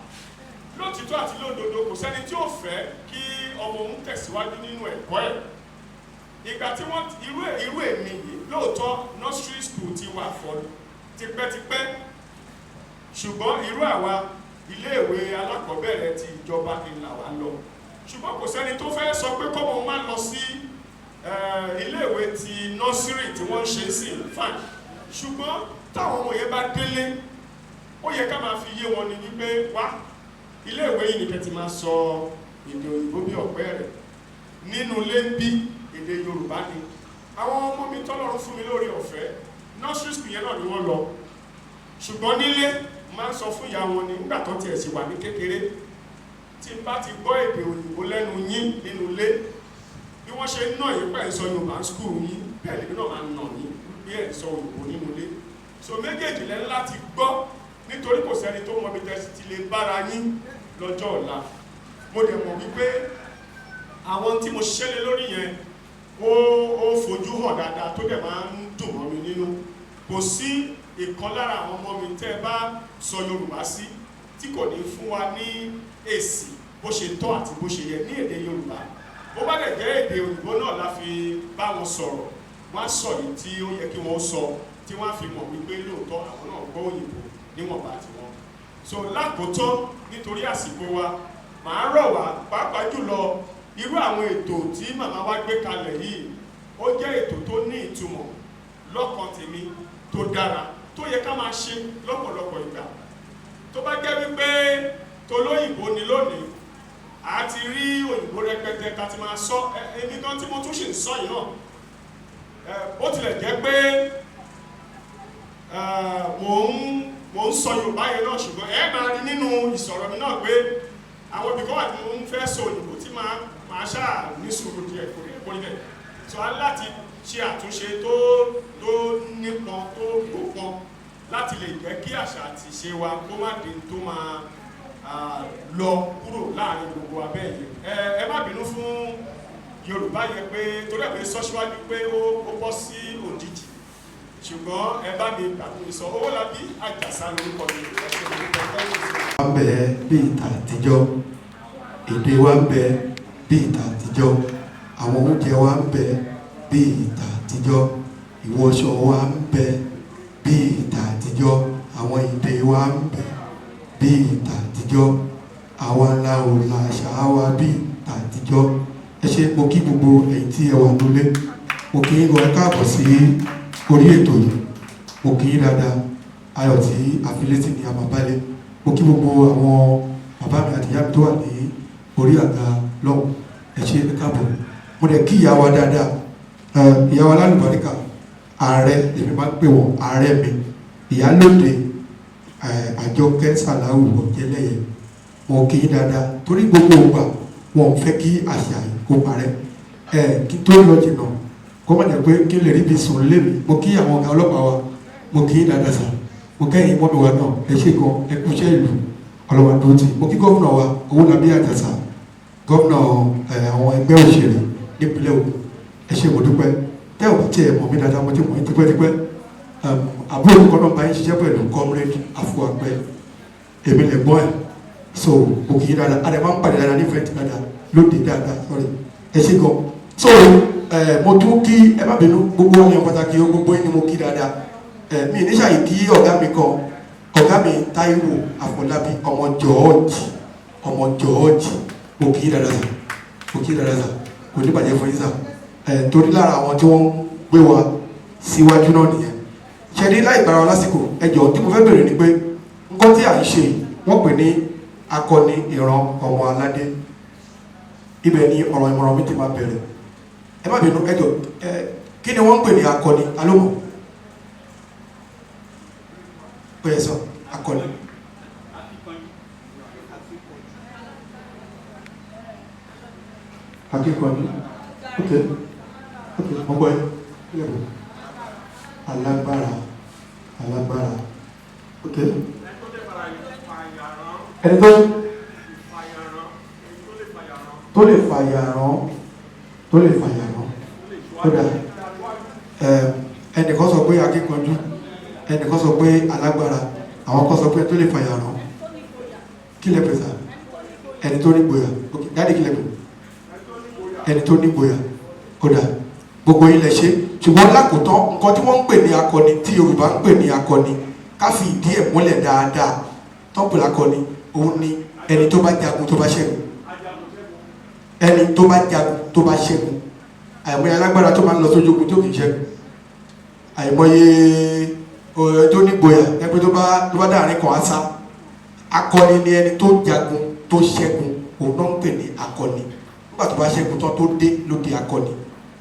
Lótìtọ́ àti lódodo kò sẹ́ni tí ó fẹ́ kí ọmọ òun tẹ̀síwájú nínú ẹ̀kọ́ ẹ̀. Ìgbà tí wọ́n irú èmi yìí lóòótọ́ nursery school ti wà fọ́ tipẹ́tipẹ́, ṣùgbọ́n irú àwa iléèwé alákọ̀ọ́bẹ̀rẹ̀ ti ìjọba ìlà wa lọ. Ṣùgbọ́n kò sẹ́ni tó fẹ́ sọ pé kọ́mọ òun máa lọ sí iléèwé ti nursery tí wọ́n ń ṣe sí fine. Ṣùgbọ́n táwọn ọmọ yẹn bá délé, ó yẹ ká máa fi yé wọn ní wípé wá iléèwé yìí nìkan ti máa sọ èdè òyìnbó bí ọ̀pẹ rẹ̀, nínú ilé ń bí èdè Yorùbá ni. Àwọn ọmọ mi tọ́lọ́run fún mi lórí ọ̀fẹ́ nursery school yẹn náà ni wọ́n lọ, ṣùgbọ́n nílé máa ń sọ fún ìyá wọn ni nígbà tó tiẹ̀ sì wà ní kékeré, tí n bá ti gbọ́ èdè òyìnbó lẹ́nu yín nínú ilé, bí wọ́n ṣe ń nà yín pẹ̀ ń sọ Yorùbá school yín, bẹ́ẹ̀ lèmi náà máa ń nà yín bí ẹ̀ ń sọ òyìnbó nínú ilé. So méjèèjì lẹ́ láti gbọ́, nítorí kò sẹ́ni tó mọ bí tẹ́sí ti lè bára yín lọ́jọ́ ọ̀la. Mo dẹ̀ mọ̀ wípé àwọn tí mo ṣiṣẹ́ lé lórí yẹn ó fojú hàn dáadáa tó dẹ̀ máa ń dùn mọ́ mi nínú. Kò sí ìkan lára àwọn ọmọ mi tẹ́ bá sọ Yorùbá sí tí kò ní fún wa ní èsì bó ṣe tọ́ àti bó ṣe yẹ ní èdè Yorùbá. Bó bá dẹ̀ jẹ́ èdè òyìnbó náà la fi bá wọn sọ̀rọ̀, wọ́n á sọ yìí tí ó yẹ kí wọ́n sọ, tí wọ́n á fi mọ̀ wípé lóòótọ́ àwọn náà gbọ́ òyìnbó níwọ̀nba tiwọn. So lákòótọ́ nítorí àsìkò wa, màá rọ̀ wá pàápàá jùlọ irú àwọn ètò tí màmá wa gbé kalẹ̀ yìí, ó jẹ́ ètò tó ní ìtumọ̀ lọ́kàn tèmi, tó dára, tó yẹ ká máa ṣe lọ́pọ̀lọpọ̀ ìgbà. Tó bá jẹ́ wípé tolóyìnbó ni lónìí, a ti rí òyìnbó rẹpẹtẹ ká ti máa sọ, èmi gan tí mo tún ṣe ń sọ yìí náà, bó tilẹ̀ jẹ́ pé mò ń sọ Yorùbá yẹn náà, ṣùgbọ́n ẹ máa rí nínú ìsọ̀rọ̀ mi náà pé àwọn ibì kan wà tí mo ń fẹ́ sọ òyìnbó tí máa ṣáà ní sùúrù díẹ̀ kò rí bẹ́ẹ̀. So a láti ṣe àtúnṣe tó nípọn, tó gbópọn, láti lè jẹ́ kí àṣà àti ìṣe wa kó má di tó máa lọ kúrò láàrin gbogbo abẹ́ yìí. Ẹ má bínú fún Yorùbá yẹn pé torí ẹ̀ pé sọ síwájú pé ó bọ́ sí òjijì, ṣùgbọ́n ẹ bá mi gbàgbé sọ Owólabí Àjàsá lórúkọ mi. Wà ń bẹ bí ìtàn àtijọ́, èdè wa ń bẹ bí ìtàn àtijọ́, àwọn oúnjẹ wa ń bẹ bí ìtàn àtijọ́, ìwọṣọ wa ń bẹ bí ìtàn àtijọ́, àwọn èdè wa ń bẹ bí ìtàn àtijọ́, àwa la ò la àṣà wa bí ìtàn àtijọ́. Ẹ ṣé, mo kí gbogbo ẹ̀yin tí ẹ wà nílé, mo kí yín gan káàbọ̀ sí orí ètò yìí, mo kí yín dáadáa, ayọ̀ tí àfilétí ni a máa bá lé. Mo kí gbogbo àwọn bàbá mi àti ìyá mi tó wà ní orí àga lọ́hùn, ẹ ṣé, ẹ káàbọ̀. Mo dẹ̀ kí ìyá wa dáadáa, ìyá wa lálùbáríkà, ààrẹ èmi máa ń pè wọ́n, ààrẹ mi, ìyálóde Àjọkẹ́ Sàláwù Ọ̀jẹ́lẹ́yẹ. Mo kí yín dáadáa torí gbogbo ògbà wọn ò fẹ́ kí àṣà yìí kó parẹ́. Kí tó lọ jìnnà kó má jẹ́ pé kí n lè rí ibi sùn lé mi. Mo kí àwọn ọ̀gá ọlọ́pàá wa, mo kí yín dáadáa sà. Mo kẹ́yìn mọ́mi wa náà, ẹ ṣé gan, ẹ kú iṣẹ́ ìlú, ọlọ́wà dúró tì. Mo kí gómìnà wa Owólabí Àjàsá, gómìnà àwọn ẹgbẹ́ òṣèré nípínlẹ̀ Ògùn, ẹ ṣé, mo dúpẹ́. Tẹ́ ò bá tiẹ̀ mọ̀ mí dáadáa, mo ti mọ̀ yín tipẹ́tipẹ́. Àbúrò orúkọ náà bá yín ṣiṣẹ́ pẹ̀lú comrade Afuapẹ, èmi lè gbọ́ ẹ̀. So mo kì í dáadáa, a dẹ̀ máa ń pàdé dáadáa ní fẹ́ǹtì dáadáa, lóde dáadáa, sorry, ẹ ṣé gan. So mo tún kí, ẹ má bínú, gbogbo ọ̀yàn pàtàkì gbogbo yín ni mo kí dáadáa. Mi ní ṣàyè kí ọ̀gá mi kan, ọ̀gá mi Táíwò Àfọlábí, ọmọ Jọ́ọ̀jì, mo kì í dáadáa sà, mo kì í dáadáa sà, kò ní bàjẹ́ fún yín sà. Torí lára àwọn tí wọ́n gbé wa síwájú náà nìyẹn. Ṣe ní láì gbára lásìkò, ẹjọ́ tí mo fẹ́ bèèrè ni pé nǹkan tí à ń ṣe wọ́n pè ní akọni ìran ọmọ aládé. Ibẹ̀ ni ọ̀rọ̀ ìmọ̀ràn mi ti máa bẹ̀rẹ̀. Ẹ má bínú, ẹjọ́ kí ni wọ́n ń pè ní akọni alómọ̀? Ó yẹ sọ akọni. Akíkanjú. Ok, mo gbọ́ yín. Alágbára, ok. Ẹni tó lè fàyàrán, tó dà. ẹnìkan sọ pé akíkanjú, ẹnìkan sọ pé alágbára, àwọn kan sọ pé tó lè fàyà rán. Kí lẹ pè sá? Ẹni tó ní gboyà. Ok, dáàdì kí lẹ pè? Ẹni tó ní gboyà. Kódà gbogbo ilẹ̀ ṣe, ṣùgbọ́n lákòótán nǹkan tí wọ́n ń pè ní akọni, tí Yorùbá ń pè ní akọni, ká fi ìdí ẹ̀ múlẹ̀ dáadáa, tó ń pè lákọni, òun ni ẹni tó bá jagun tó bá ṣẹ́gun. Ẹni tó bá jagun tó bá ṣẹ́gun. Àìmọye alágbára tó máa ń lọ sójú ogun tó kì í ṣẹ́gun. Àìmọye tó ní gboyà ẹgbẹ́ tó bá dáàrin kan á sá. Akọni ni ẹni tó jagun tó ṣẹ́gun, òun náà ń pè ní akọni. Nígbà tó bá ṣẹ́gun tán tó dé ló di akọni.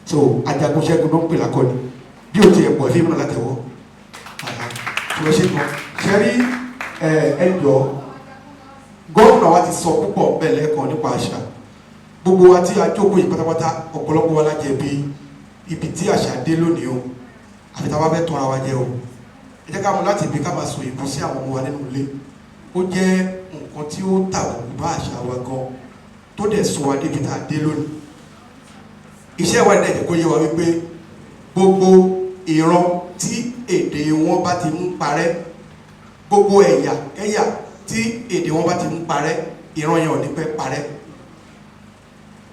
So ajagun ṣẹ́gun ló ń pè lákọni. Bí o ti ẹ̀ pọ̀ fíìmù náà látẹ̀wọ́. Ṣùgbọ́n ṣe kan ṣe rí ẹjọ́ gómìnà wa ti sọ púpọ̀ bẹ́ẹ̀ lẹ́ẹ̀kan nípa àṣà. Gbogbo wa tí a jókòó yìí pátápátá ọ̀pọ̀lọpọ̀ wa la jẹ̀bi ibi tí àṣà dé lónìí o. Àfi tá a bá fẹ́ tọ́ra wa jẹ o. Ẹ jẹ́ ká mú láti ibi ká máa sọ ìbú sí àwọn ọmọ wa nínú ilé. Ó jẹ́ nǹkan tí ó tàbùkù bá àṣà wa gan tó dẹ̀ sọ wa débi tá a dé lónìí. Iṣẹ́ wa dẹ̀ jẹ́ kó yé wa wípé gbogbo ìran tí èdè wọn bá ti ń parẹ́, gbogbo ẹ̀yà tí èdè wọn bá ti ń parẹ́, ìran yẹn ò ní pẹ́ parẹ́.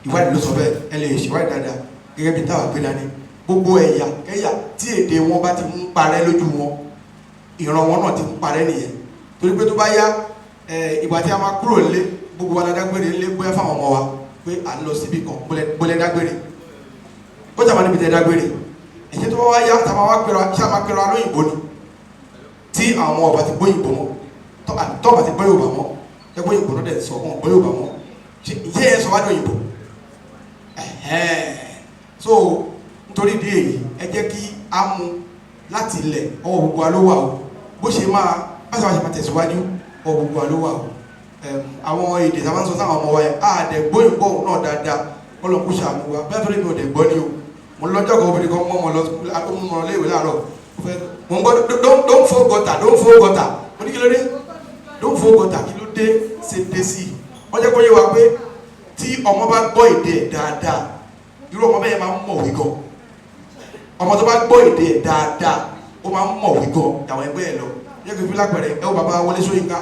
Ìwádìí ló sọ bẹ́ẹ̀, ẹ lè ṣèwádìí dáadáa gẹ́gẹ́ bí táwa gbé dání. Gbogbo ẹ̀yà tí èdè wọn bá ti ń parẹ́ lójú wọn, ìran wọn náà ti ń parẹ́ nìyẹn. Torí pé tó bá yá ìgbà tí a máa kúrò nílé, gbogbo wa la dágbére nílé bóyá fáwọn ọmọ wa pé à ń lọ síbi kan bólẹ̀ dágbére. Ó jà máa níbi tẹ́ dágbére. Ẹ̀jẹ̀ tó bá wá yá tàbá wá pẹ́ra ṣá máa pẹ́ra lóyìnbó ni. Tí àwọn ọba ti gbóyìnbó mọ́, tọ́ba ti gbọ́ Yorùbá mọ́, ẹgbẹ́ òyìnbó náà dẹ̀ sọ wọn gbọ́ Yorùbá mọ́. Ìyẹ́ ẹ̀ sọ wá ní òyìnbó. So nítorí ìdí èyí ẹ jẹ́ kí á mú láti ilẹ̀ ọwọ́ gbogbo wa ló wà o. Bó ṣe máa tẹ̀síwájú ọwọ́ gbogbo wa ló wà o. Àwọn èdè tí a máa ń sọ sáwọn ọmọ wa yẹn á dẹ̀ gbóyìnbó náà dáadáa Ọlọ́run kó ṣàánú wa bẹ́ẹ̀ torí mi ò dẹ̀ gbọ́ ni o. Mo lọ́jọ́ kan obìnrin kan mọ́ ọmọ lọ léèwé láàárọ̀ mo ń gbọ́ don't fall gutter mo ní kí ló dé don't fall gutter kí ló dé ṣe dé sí i. Wọ́n jẹ́ kó yé wa pé tí ọmọ bá gbọ́ èdè ẹ̀ dáadáa irú ọmọ bẹ́ẹ̀ máa ń mọ̀wé gan. Ọmọ tó bá gbọ́ èdè ẹ̀ dáadáa ó máa ń mọ̀wé gan àwọn ẹgbẹ́ ẹ̀ lọ. Yẹ kí n fi lápẹẹrẹ ẹ wo bàbá Wọlé Ṣóyínká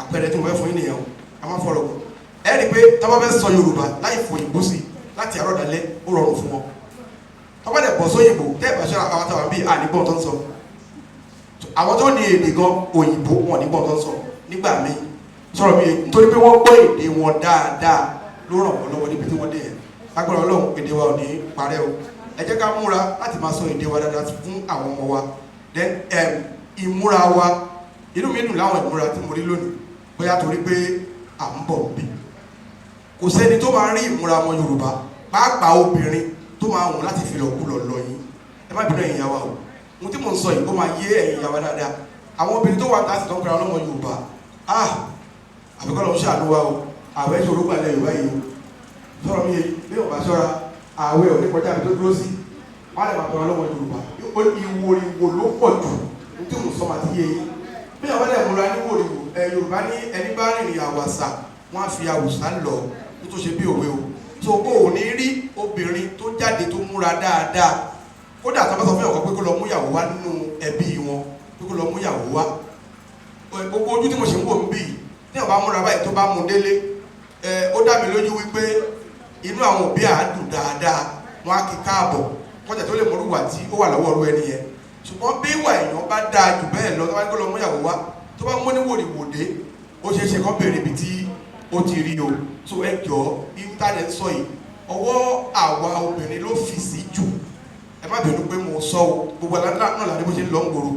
àpẹẹrẹ tí mo fẹ́ fún yín nìyẹn o a máa fọ̀rọ̀ kù. Ẹ rí i pé tí wọ́n bá fẹ́ sọ Yorùbá láì fò òyìnbó sí láti àárọ̀ dalẹ́ ó rọrùn fún wọn. Tọ́ bá dẹ̀ bọ̀ sóyìnbó tẹ́ ẹ̀ bá ṣe àwọn táwọn bíi ànígbọ̀n tó ń sọ. Àwọn tó ní èdè gan òyìnbó wọn nígbọ̀n tó ń sọ nígbà míì sọ̀rọ̀ mi nítorí pé wọ́n gbọ́ èdè wọn dáadáa ló ràn wọ́n lọ́wọ́ níbi tí wọ́n dé yẹn. Lágbára Ọlọ́run èdè wa ò ní parẹ́ o. Ẹ jẹ́ ká múra láti máa sọ èdè wa dáadáa fún àwọn ọmọ wa. Then ìmúra wa inú mi dùn láwọn ìmúra tí mo rí lónìí bóyá torí pé à ń bọ̀ bí. Kò sẹ́ni tó máa rí ìmúra ọmọ Yorùbá pàápàá obìnrin tó máa wùn láti fi lọ́kùlọ̀ lọ yín. Ẹ má bínú ẹ̀yin ìyá wa o. Ohun tí mò ń sọ yìí ó máa yé ẹ̀yin ìyá wa dáadáa. Àwọn obìnrin tó wà láti tọ́ pẹ̀lú ọlọ́mọ Yorùbá àbíkọ́ lọ́wọ́ ṣàánú wa o. Àwẹ̀ ṣe orúkọ ilẹ̀ Yorùbá yìí o. Sọ̀rọ̀ mi bí ò bá ṣọ́ra àwẹ̀ ò ní kọjá mi tó dúró sí. Wọ́n á lè máa tọ́ ọlọ́mọ Yorùbá. Ìwòrìwò ló pọ̀ jù ohun tí mò ń sọ máa ti yé yín. Bí àwọn ẹlẹ́ múra ní wòrìwò Yorùbá ní ẹni bá rìnrìn àwàsà wọ́n á fi àwùsá lọ tó ṣe bí òwe o. So o ò ní rí obìnrin tó jáde tó múra dáadáa kódà tó bá sọ fún ọkọ pé kó lọ mú ìyàwó wá nínú ẹbí wọn pé kó lọ mú ìyàwó wá. Gbogbo ojú tí mo ṣe ń wò ń bì ní ọba múra báyìí tó bá mú délé ó dá mi lójú wípé inú àwọn òbí àádùn dáadáa wọn á kí káàbọ̀ kọjá tó lè mọ orúwà tí ó wà lọ́wọ́ ọ̀rọ̀ ẹni yẹn. Ṣùgbọ́n bí ìwà èèyàn bá dáa jù bẹ́ẹ̀ lọ tó bá ní kó lọ mú ìyàwó wá tó bá mú níwòrìwòdé ó ṣeé ṣe kó béèrè ibi tí ó ti rí o. So ẹ jọ íńtánẹ́ẹ̀tì sọ yìí ọwọ́ àwa obìnrin ló fi sí jù. Ẹ má bínú pé mo sọ o gbogbo náà láti bó ṣe ń lọ ń gbòòrò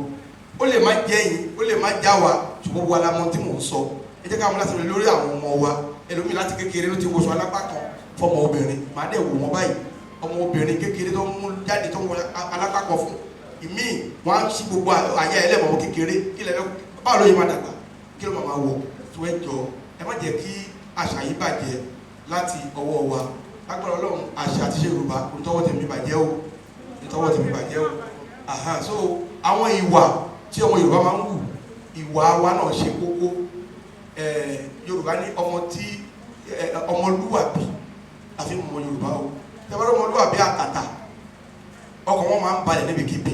ó lè má jẹ́ yín ó lè má já wa ṣùgbọ́n gbogbo alamọ tí mò ń sọ. Ẹ jẹ́ ká mú láti rìn lórí àwọn ọmọ wa ẹlòmíì láti kékeré ló ti wọṣọ alápá kan fọmọ obìnrin màá dẹ̀ wò wọ́n báyìí ọmọ obìnrin kékeré tó ń mú jáde tó ń wọ alápá kan fún ìmíì wọ́n á ṣí gbogbo àyà ẹlẹ́mọ̀ kékeré kí lẹ́nu báwo ló yẹ má dàgbà kí ló máa wọ tó ẹ jọ ẹ má jẹ́ kí àṣà yìí bàjẹ́ láti ọwọ́ wa. Lágbára Ọlọ́run àṣà àti ṣe Yorùbá òtọ́wọ́ tèmi bàjẹ́ o òtọ́wọ́ tèmi bàjẹ́ o. So àwọn ìwà tí ọmọ Yorùbá máa ń wù ìwà wa náà ṣe kókó. Yorùbá ní ọmọlúwàbí àfi mọ Yorùbá o tẹ́wọ́n ọmọlúwàbí àtàtà ọkàn wọn máa ń balẹ̀ níbikíbi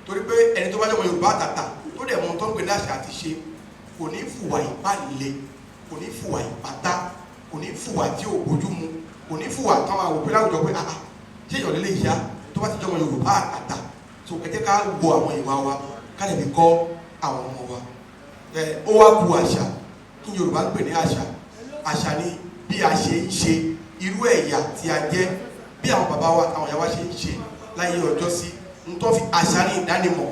torí pé ẹni tó bá jẹ́ ọmọ Yorùbá àtàtà tó dẹ̀ mọ tó ń pè ní àṣà àti ṣe kò ní fùwà ìpàlẹ̀, kò ní fùwà ìpàtà, kò ní fùwà tí ò bójú mu, kò ní fùwà tó máa wò pé láwùjọ pé ṣé ìyọ̀ lélẹ̀ ìyá tó bá ti jẹ́ ọmọ Yorùbá àtàtà. So ẹ jẹ́ ká wo àwọn ìwà wa ká lè fi kọ́ àwọn ọmọ wa. Ó wá ku àṣà kí Yorùbá ń pè ní àṣà. Àṣà ni bí a ṣe ń ṣe irú ẹ̀yà tí a jẹ́, bí àwọn bàbá wa àwọn ìyá wa ṣe ń ṣe láyé ọjọ́ sí ń tó fi àṣà ní ìdánimọ̀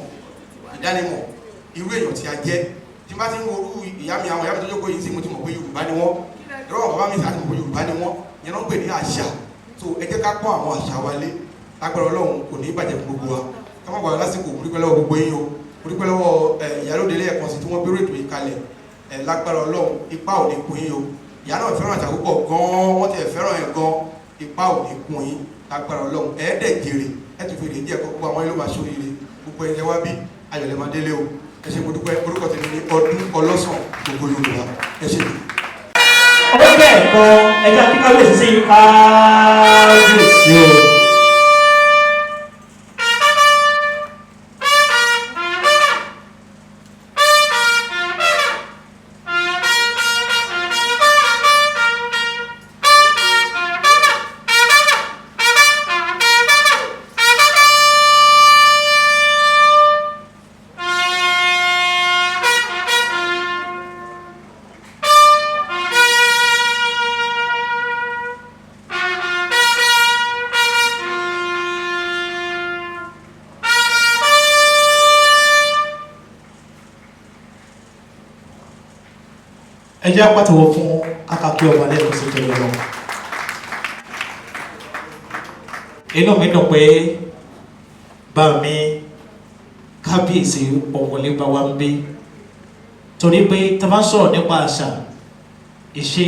irú èèyàn tí a jẹ́. Tí bá ti ń worú ìyá mi àwọn ìyá mi tó jókòó yìí sí mo ti mọ̀ pé Yorùbá ni wọ́n, ìrọ̀ bàbá mi àti mọ̀ pé Yorùbá ni wọ́n, yẹn náà ń pè ní àṣà. So ẹ jẹ́ ká kọ́ àwọn àṣà wa lé, lágbára Ọlọ́run kò ní bàjẹ́ fún gbogbo wa. Ká má gbàgbọ́ lásìkò mo dúpẹ́ lọ́wọ́ gbogbo yín o, mo dúpẹ́ lọ́wọ́ ìyálóde lẹ́ẹ̀kan sí tí wọ́n bẹ̀rẹ̀ ètò ìkalẹ̀ lágbára Ọlọ́run ipa ò ní kún yín o. Ìyá náà fẹ́ràn àṣà púpọ̀ gan-an, wọ́n tẹ̀ fẹ́ràn ẹ̀ gan, ipa ò ní kún yín lágbára Ọlọ́run. Ẹ̀ẹ́dẹ̀ jèrè ẹ̀ tún fi lè jẹ́ gbogbo àwọn ilé máa ṣoríire gbogbo ẹ̀jẹ̀ wá bí ayọ̀lẹ̀ máa délé o. Ẹ ṣé mo dúpẹ́, orúkọ tèmi ní Ọdún Ọlọ́sàn gbogbo Yorùbá. Ẹ ṣé mi. ọwọ́ bẹ́ẹ̀ kan ẹja kí kábíyèsí sí kábíyèsí o. ẹ jẹ́ pàtẹ́wọ́ fún akápẹ́ ọba lẹ́ẹ̀kan sí ìjọba lọ. inú mi dùn pé bá mi kábíyèsí ọ̀wọ́lé bá wa ń gbé torí pé tá a bá sọ̀rọ̀ nípa àṣà ìṣe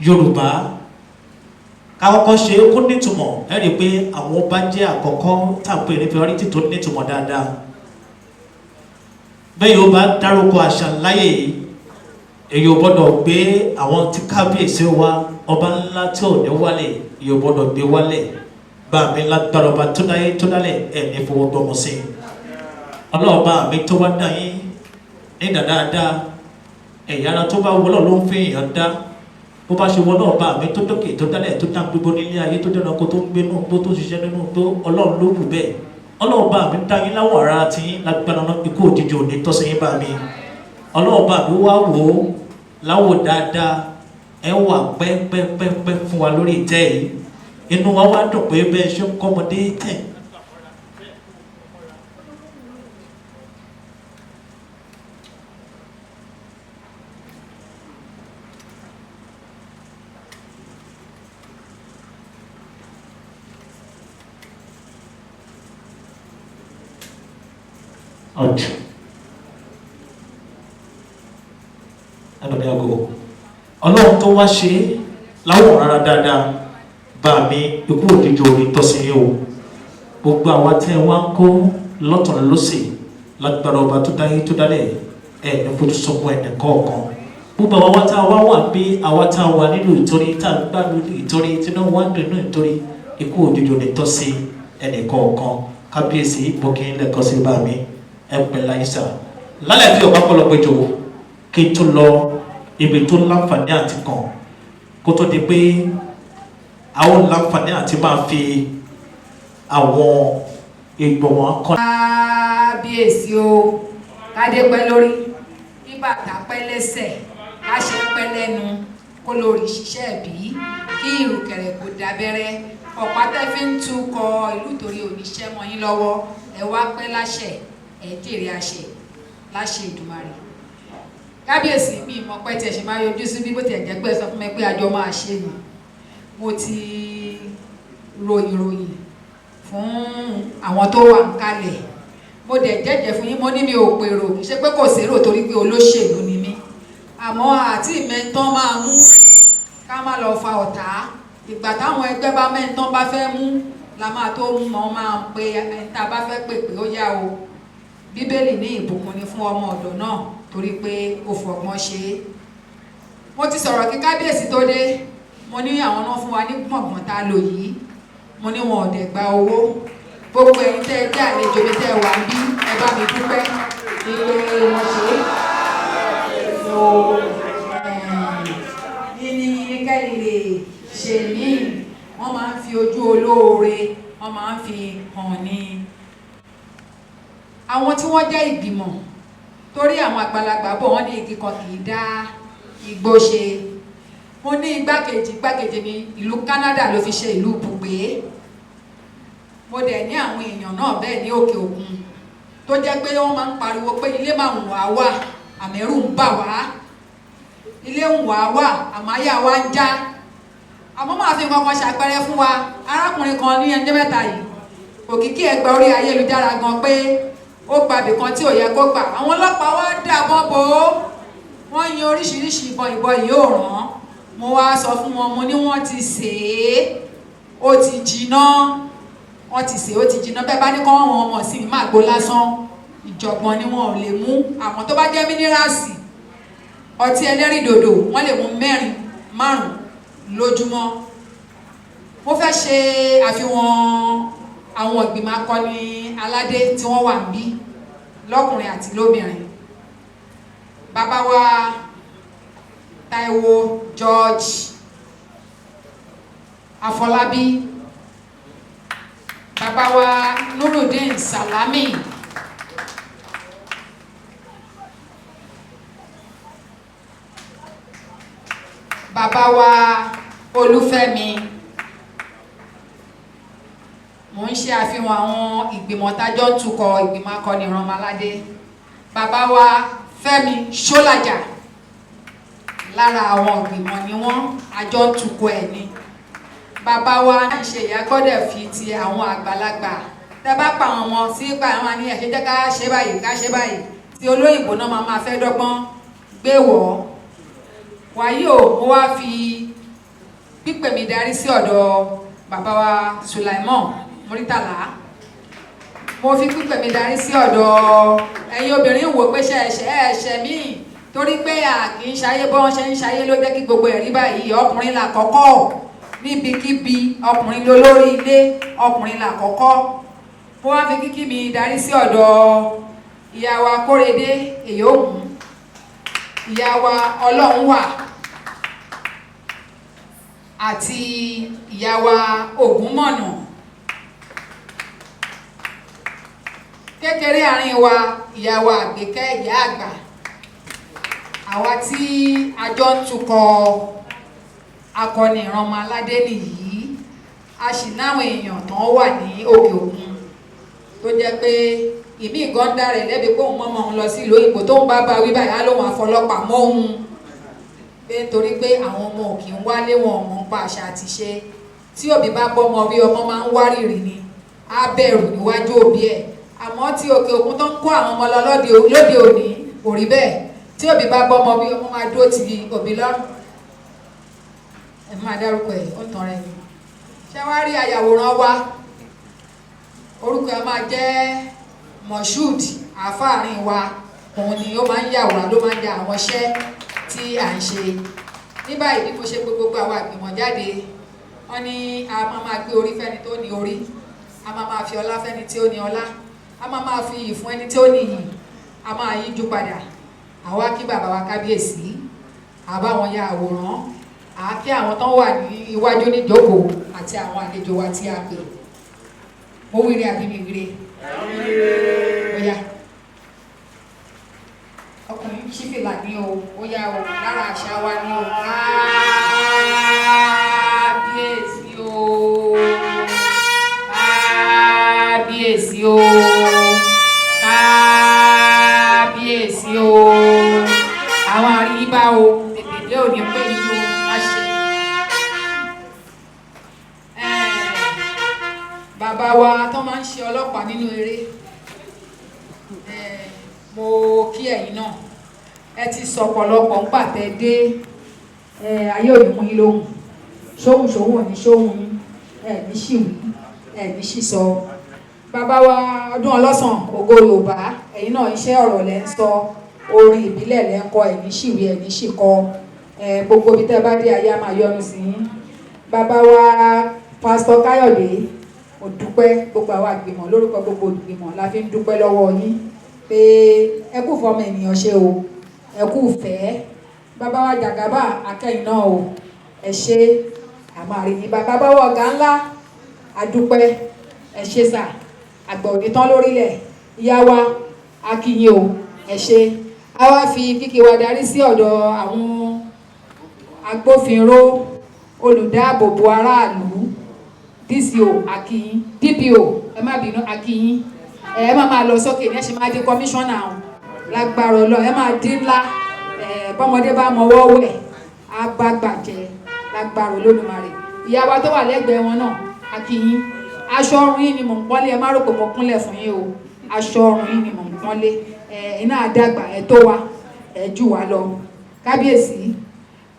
Yorùbá ká kọ́kọ́ ṣe kó nítumọ̀ ẹ rí i pé àwọn ọba jẹ́ àkọ́kọ́ tá a pè ní priority tó nítumọ̀ dáadáa. bẹ́ẹ̀ yóò bá dárúkọ àṣà láyé yìí èyí ò gbọ́dọ̀ gbé àwọn tí kábíyèsí wa ọba ńlá tí ò ní wálẹ̀ èyí ò gbọ́dọ̀ gbé wálẹ̀ bá mi lágbára ọba tó dáyé tó dálẹ̀ ẹ̀ ní fowó gbọmọ sí i ọlọ́ọ̀bá mi tó wá dá yín ní dáadáa ẹ̀yà ara tó bá wọlọ́ ló ń fi èèyàn dá bó bá ṣe wọlọ́ ọba mi tó dókè tó dálẹ̀ tó dá gbogbo nílé ayé tó dẹ́nu ọkọ̀ tó ń gbé nù tó tó ṣiṣẹ́ nínú tó ọlọ́run ló wù bẹ́ẹ̀ ọlọ́ọ̀bá mi dá yín láwọ̀ ara tí lágbára ikú òjijì òní tọ́sí yín bá mi ọlọ́ọ̀bá mi wá wò ó láwò dáadáa ẹ wà pẹ́pẹ́pẹ́pẹ́ fún wa lórí ìtẹ́ yìí inú wa wá dùn pé bẹ́ẹ̀ ṣe ń kọ́mọdé tẹ̀. ọ̀dù ẹnubí agogo ọlọ́run tó wá ṣe láwọ̀ rárá dáadáa bá mi ikú òjijì orí tọ́sí yìí o gbogbo àwa tẹ́ wá ń kó lọ́tọ̀ lọ́sì lágbára ọba tó dáyé tó dálẹ̀ ẹ̀ ní fojú sọ́kún ẹ̀ nìkọ̀ọ̀kan gbogbo àwa tá a wá wà bí àwa tá a wà nínú ìtorí tá a gbádùn ìtorí tí náà wá ń dùn nínú ìtorí ikú òjijì orí tọ́sí ẹ̀ nìkọ̀ọ̀kan kábíyèsí bókì lẹ́kọ̀ọ́ sí bá mi ẹ̀ pẹ̀lú àyíṣà lálẹ́ tí ọba kọ́ lọ péjọ kí n tó lọ ibi tó láǹfààní àti kàn kó tó di pé àwọn láǹfààní àti máa fi àwọn ìgbọ̀nwọ́ kan. kábíyèsí o kádé pẹ́ lórí bí bàtà pẹ́ lẹ́sẹ̀ ká ṣe pẹ́ lẹ́nu kó lórí ṣiṣẹ́ bí kí ìrùkẹ̀rẹ̀ kò dábẹ́rẹ́ ọ̀pá tẹ́ fi ń tukọ̀ ìlú torí oníṣẹ́ mọ́ yín lọ́wọ́ ẹ wá pẹ́ láṣẹ ẹ jèrè àṣẹ láṣẹ Ìdùmarè. kábíyèsí mi mọ̀ pé tí ẹ ṣe máa yọjú sí bí bó ti ẹ̀jẹ̀ pé ẹ sọ fún mi pé àjọ máa ṣe ni mo ti ròyìn fún àwọn tó wà ń kalẹ̀ mo dẹ̀ jẹ́jẹ́ fún yín mo ní mi ò pèrò kì í ṣe pé kò sérò torí pé olóṣèlú ni mí àmọ́ àti ìmẹ̀ntán máa mú ká má lọ fa ọ̀tá ìgbà táwọn ẹgbẹ́ bá mẹ́ntán bá fẹ́ mú la máa tó mú wọn máa ń pe ẹ̀ńtà bá fẹ́ pè pé ó yá o bíbélì ní ìbùkún ni fún ọmọ ọ̀dọ̀ náà torí pé ó fọgbọ́n ṣe é mo ti sọ̀rọ̀ kí kábíyèsí tó dé mo ní àwọn náà fún wa ní gbọ̀ngbọ̀n tá a lò yìí mo ní wọn ò dẹ̀ gba owó gbogbo ẹ̀yin tẹ́ ẹ jẹ́ àlejò mi tẹ́ ẹ wà bí ẹ bá mi dúpẹ́ ilé wọn ṣe ní kẹ́lì lè ṣe mí wọ́n máa ń fi ojú olóore wọ́n máa ń fi hàn ní àwọn tí wọ́n jẹ́ ìgbìmọ̀ torí àwọn àgbàlagbà bọ̀ wọ́n ní igi kan kì í dá igbó ṣe mo ní igbákejì ní ìlú Canada ló fi ṣe ìlú ibùgbé mo dẹ̀ ní àwọn èèyàn náà bẹ́ẹ̀ ní òkè òkun tó jẹ́ pé wọ́n máa ń pariwo pé ilé máa ń wà wá àmẹ́rù ń bà wá ilé ń wà wá àmáyà wá ń já àmọ́ máa fi nǹkan kan ṣàpẹẹrẹ fún wa arákùnrin kan ní ẹjọ́ mẹ́ta yìí òkìkí ẹgbẹ́ orí ayélujára gan pé ó gba ibìkan tí ò yẹ kó gbà àwọn ọlọ́pàá wá dàbọn bò ó wọ́n yin oríṣiríṣi ìbọn yìí ò ràn mo wá sọ fún wọn mo ní wọ́n ti sè é ó ti jiná wọ́n ti sè é ó ti jiná bẹ́ẹ̀ bá ní kọ́ wọn ọmọ sí má gbó lásán ìjọ̀gbọ̀n ni wọn ò lè mú àwọn tó bá jẹ́ mínírààsì ọtí ẹlẹ́rìndòdò wọ́n lè mú 4-5 lójúmọ́ mo fẹ́ ṣe àfihàn àwọn ìgbìmọ̀ akọni aládé tí wọ́n wà níbí lọ́kùnrin àti lóbìnrin bàbá wa Táíwò George Afọlábí bàbá wa Nurudeen Salami bàbá wa Olúfẹ́mi mo ń ṣe àfihàn àwọn ìgbìmọ̀ tájọ́ ń tukọ̀ ìgbìmọ̀ akọni ìrànmọ́ládé bàbá wa Fẹ́mi Ṣọ́lájà lára àwọn ìgbìmọ̀ ni wọ́n àjọ ń tukọ̀ ẹ̀ ni bàbá wa ń ṣe ìyá gbọ́dọ̀ fi ti àwọn àgbàlagbà tẹ́ bá pa àwọn ọmọ sí pa àwọn ní ẹ̀ṣẹ́ jẹ́ ká ṣe báyìí tí olóyìnbó náà máa fẹ́ dọ́gbọ́n gbé wọ̀ wàyí o mo wá fi pípè mi darí sí ọ̀dọ̀ bàbá wa Sulaimon Muritala mo fi pípè mi darí sí ọ̀dọ̀ ẹ̀yin obìnrin wò pé ẹ̀ṣẹ̀ míì torí pé a kì í ṣayé bọ́n ṣe ń ṣayé ló jẹ́ kí gbogbo ẹ̀rí báyìí ọkùnrin là kọ́kọ́ níbikíbi ọkùnrin ló lórí ilé ọkùnrin là kọ́kọ́ mo wá fi kíkí mi darí sí ọ̀dọ̀ ìyá wa Kórèdé Èyóhùn ìyá wa Ọlọ́runwà àti ìyá wa Ògúnmọ̀nà kékeré àárín wa ìyá wa Àgbékẹ́ ìyá àgbà àwa tí a jọ ń tukọ̀ akọni ìrànmọ́ládé nìyí a sì láwọn èèyàn tán wà ní òkè òkun tó jẹ́ pé ìmí ìgọ́ndà rẹ̀ lẹ́bi pé òun mọ́mọ́ òun lọ sí ìlú òyìnbó tó ń bá wí báyìí á lóun àfọlọ́pàá mọ́ òun pé nítorí pé àwọn ọmọ òkè ń wálé wọn ọmọ ń pa àṣà àti ṣe tí òbí bá bọ́mọ rí ọmọ máa ń wárìrì ni á bẹ̀rù níwájú òbí ẹ̀ àmọ́ tí òkè òkun tó ń kó àwọn ọmọ lọ lóde òní kò rí bẹ́ẹ̀ tí òbí bá bọ́mọ bí ọmọ máa dúró ti òbí lọ́rùn ẹ̀ máa dárúkọ ẹ̀ ó tàn rẹ̀ ni ṣé wá rí ayàwòrán wa orúkọ ẹ̀ máa jẹ́ Moshood àfáàrin wa òun ni ó máa ń yàwòrán ló máa ń ya àwọn iṣẹ́ tí à ń ṣe ní báyìí bí mo ṣe pé gbogbo àwọn àgbìmọ̀ jáde wọ́n ní a máa gbé orí fẹ́ni tó ní orí a máa fi ọlá fẹ́ni tí ó ní ọlá a máa fi iyì fún ẹni tí ó ní iyì a máa yíjú padà àwa kí bàbá wa kábíyèsí àbáwọn ya àwòrán àákí àwọn tó wà ní iwájú níjókòó àti àwọn àlejò wa tí a pè mo wíire àbí mi wíire óyá ọkùnrin ṣífìlà ní o óyá o lára àṣà wa ní o kábíyèsí o kábíyèsí o kábíyèsí o àwọn àríyíbá o tètè dé òní pé ní o má ṣe bàbá wa tó máa ń ṣe ọlọ́pàá nínú eré mo kí ẹ̀yin náà ẹ ti sọ ọ̀pọ̀lọpọ̀ ń pàtẹ́ dé ayé òní mú yín lóhùn ṣóhùn òní ṣóhùn ní ṣìwí ní ṣìsọ bàbá wa Ọdún Ọlọ́sàn Ògo Yorùbá ẹ̀yin náà iṣẹ́ ọ̀rọ̀ lẹ́ ń sọ orin ìbílẹ̀ lẹ́ ń kọ ní ṣìwí ní ṣìkọ gbogbo ibi tẹ́ bá dé ayé á máa yọ́nú sí yín bàbá wa Pásítọ̀ Káyọ̀dé mo dúpẹ́ gbogbo àwọn àgbìmọ̀ lórúkọ gbogbo ìgbìmọ̀ la fi ń dúpẹ́ lọ́wọ́ yín pé ẹ kú fọmọ ènìyàn ṣe o ẹ kú fẹ́ bàbá wa Jàgábà akẹ́yìn náà o ẹ ṣe àmàrí ní bàbá bá wọ ọ̀gá ńlá adúpẹ́ ẹ ṣe sà àgbà òní tán lórílẹ̀ ìyá wa akínyìn o ẹ ṣe a wá fi kíkí wa darí sí ọ̀dọ̀ àwọn agbófinró olùdáàbòbò aráàlú DCO akínyìn DPO ẹ má bínú akínyìn ẹ máa lọ sókè ní ẹ ṣe máa di kọmíṣánná lágbára Ọlọ́run ẹ máa dín ńlá bọ́mọdé bá mọwọ́ wẹ̀ á bá gbàjẹ́ lágbára Olódùmarè ìyá wa tó wà lẹ́gbẹ̀ẹ́ wọn náà akínyìn aṣọ ọrùn yìí ni mò ń pọ́nlé ẹ má rò pé mo kúnlẹ̀ fún yín o aṣọ ọrùn yìí ni mò ń pọ́nlé iná àdàgbà ẹ tó wa ẹ jù wá lọ kábíyèsí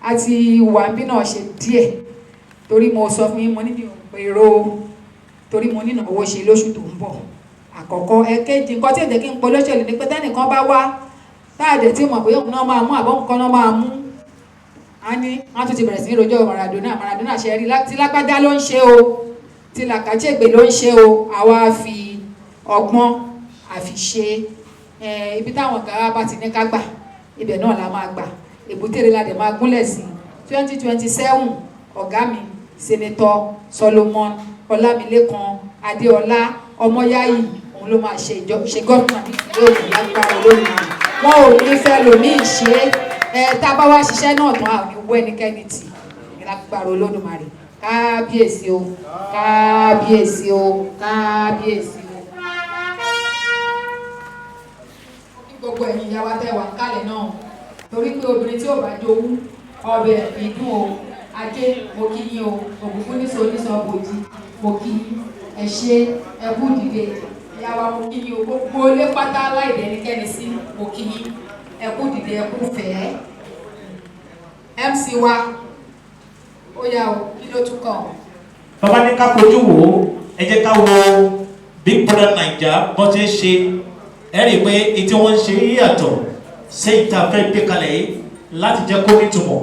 àti wàǹbí náà ṣe díẹ̀ torí mo sọ fún yín mo níbi èrò torí mo nínà owó ṣe lóṣù tó ń bọ̀ àkọ́kọ́ ẹ̀kejì nǹkan tí èdè kí n pọ̀ lóṣèlú ni pé tẹ́nìkan bá wá táàdé tí mọ̀ bóyá òun náà máa mú àbọ̀ nǹkan náà máa mú á ní wọ́n tún ti bẹ̀rẹ̀ sí ní rojọ́ Maradona ṣe rí tí lágbájá ló ń ṣe o tí làkàjẹ́gbè ló ń ṣe o àwa fi ọgbọ́n àfi ṣe ibi táwọn ọ̀gá bá ti ní ká gbà ibẹ̀ náà la máa gbà èbúté la dẹ̀ máa gúnlẹ̀ sí 2027 ọ̀gá mi Senator Solomon Ọlámilékan Adéọlá Ọmọyáyì òun ló máa ṣe gómìnà nípìnlẹ̀ Ògùn lágbára Olódùmarè wọn ò ní fẹ́ lòmíì ṣe tá a bá wá ṣiṣẹ́ náà tán àwọn ìwé ẹnikẹ́ni tì lágbára Olódùmarè kábíyèsí o kábíyèsí o kábíyèsí o. Gbogbo ẹ̀yin ìyá wa tẹ́ wà kálẹ̀ náà torí pé obìnrin tí ò bá jowú ọbẹ̀ ìdún o ajé mo kí yín o ògùnkún ní oníṣọ bòjì mo kí ẹ ṣe ẹkú dìde ìyá wa mo kí yín o gbogbo ilé pátá láìdẹ ẹnikẹ́ni sí mo kí yín ẹkú dìde ẹkú fẹ́ MC wa ó yá o kí ló tún kàn. bàbá ní ká fojú wò ó ẹ jẹ́ ká wo Big Brother Naija bọ́n ti ń ṣe ẹ rí i pé etí wọ́n ń ṣe yíyàtọ̀ sẹ́yìn tá a fẹ́ gbé kalẹ̀ yìí láti jẹ́ kó nítumọ̀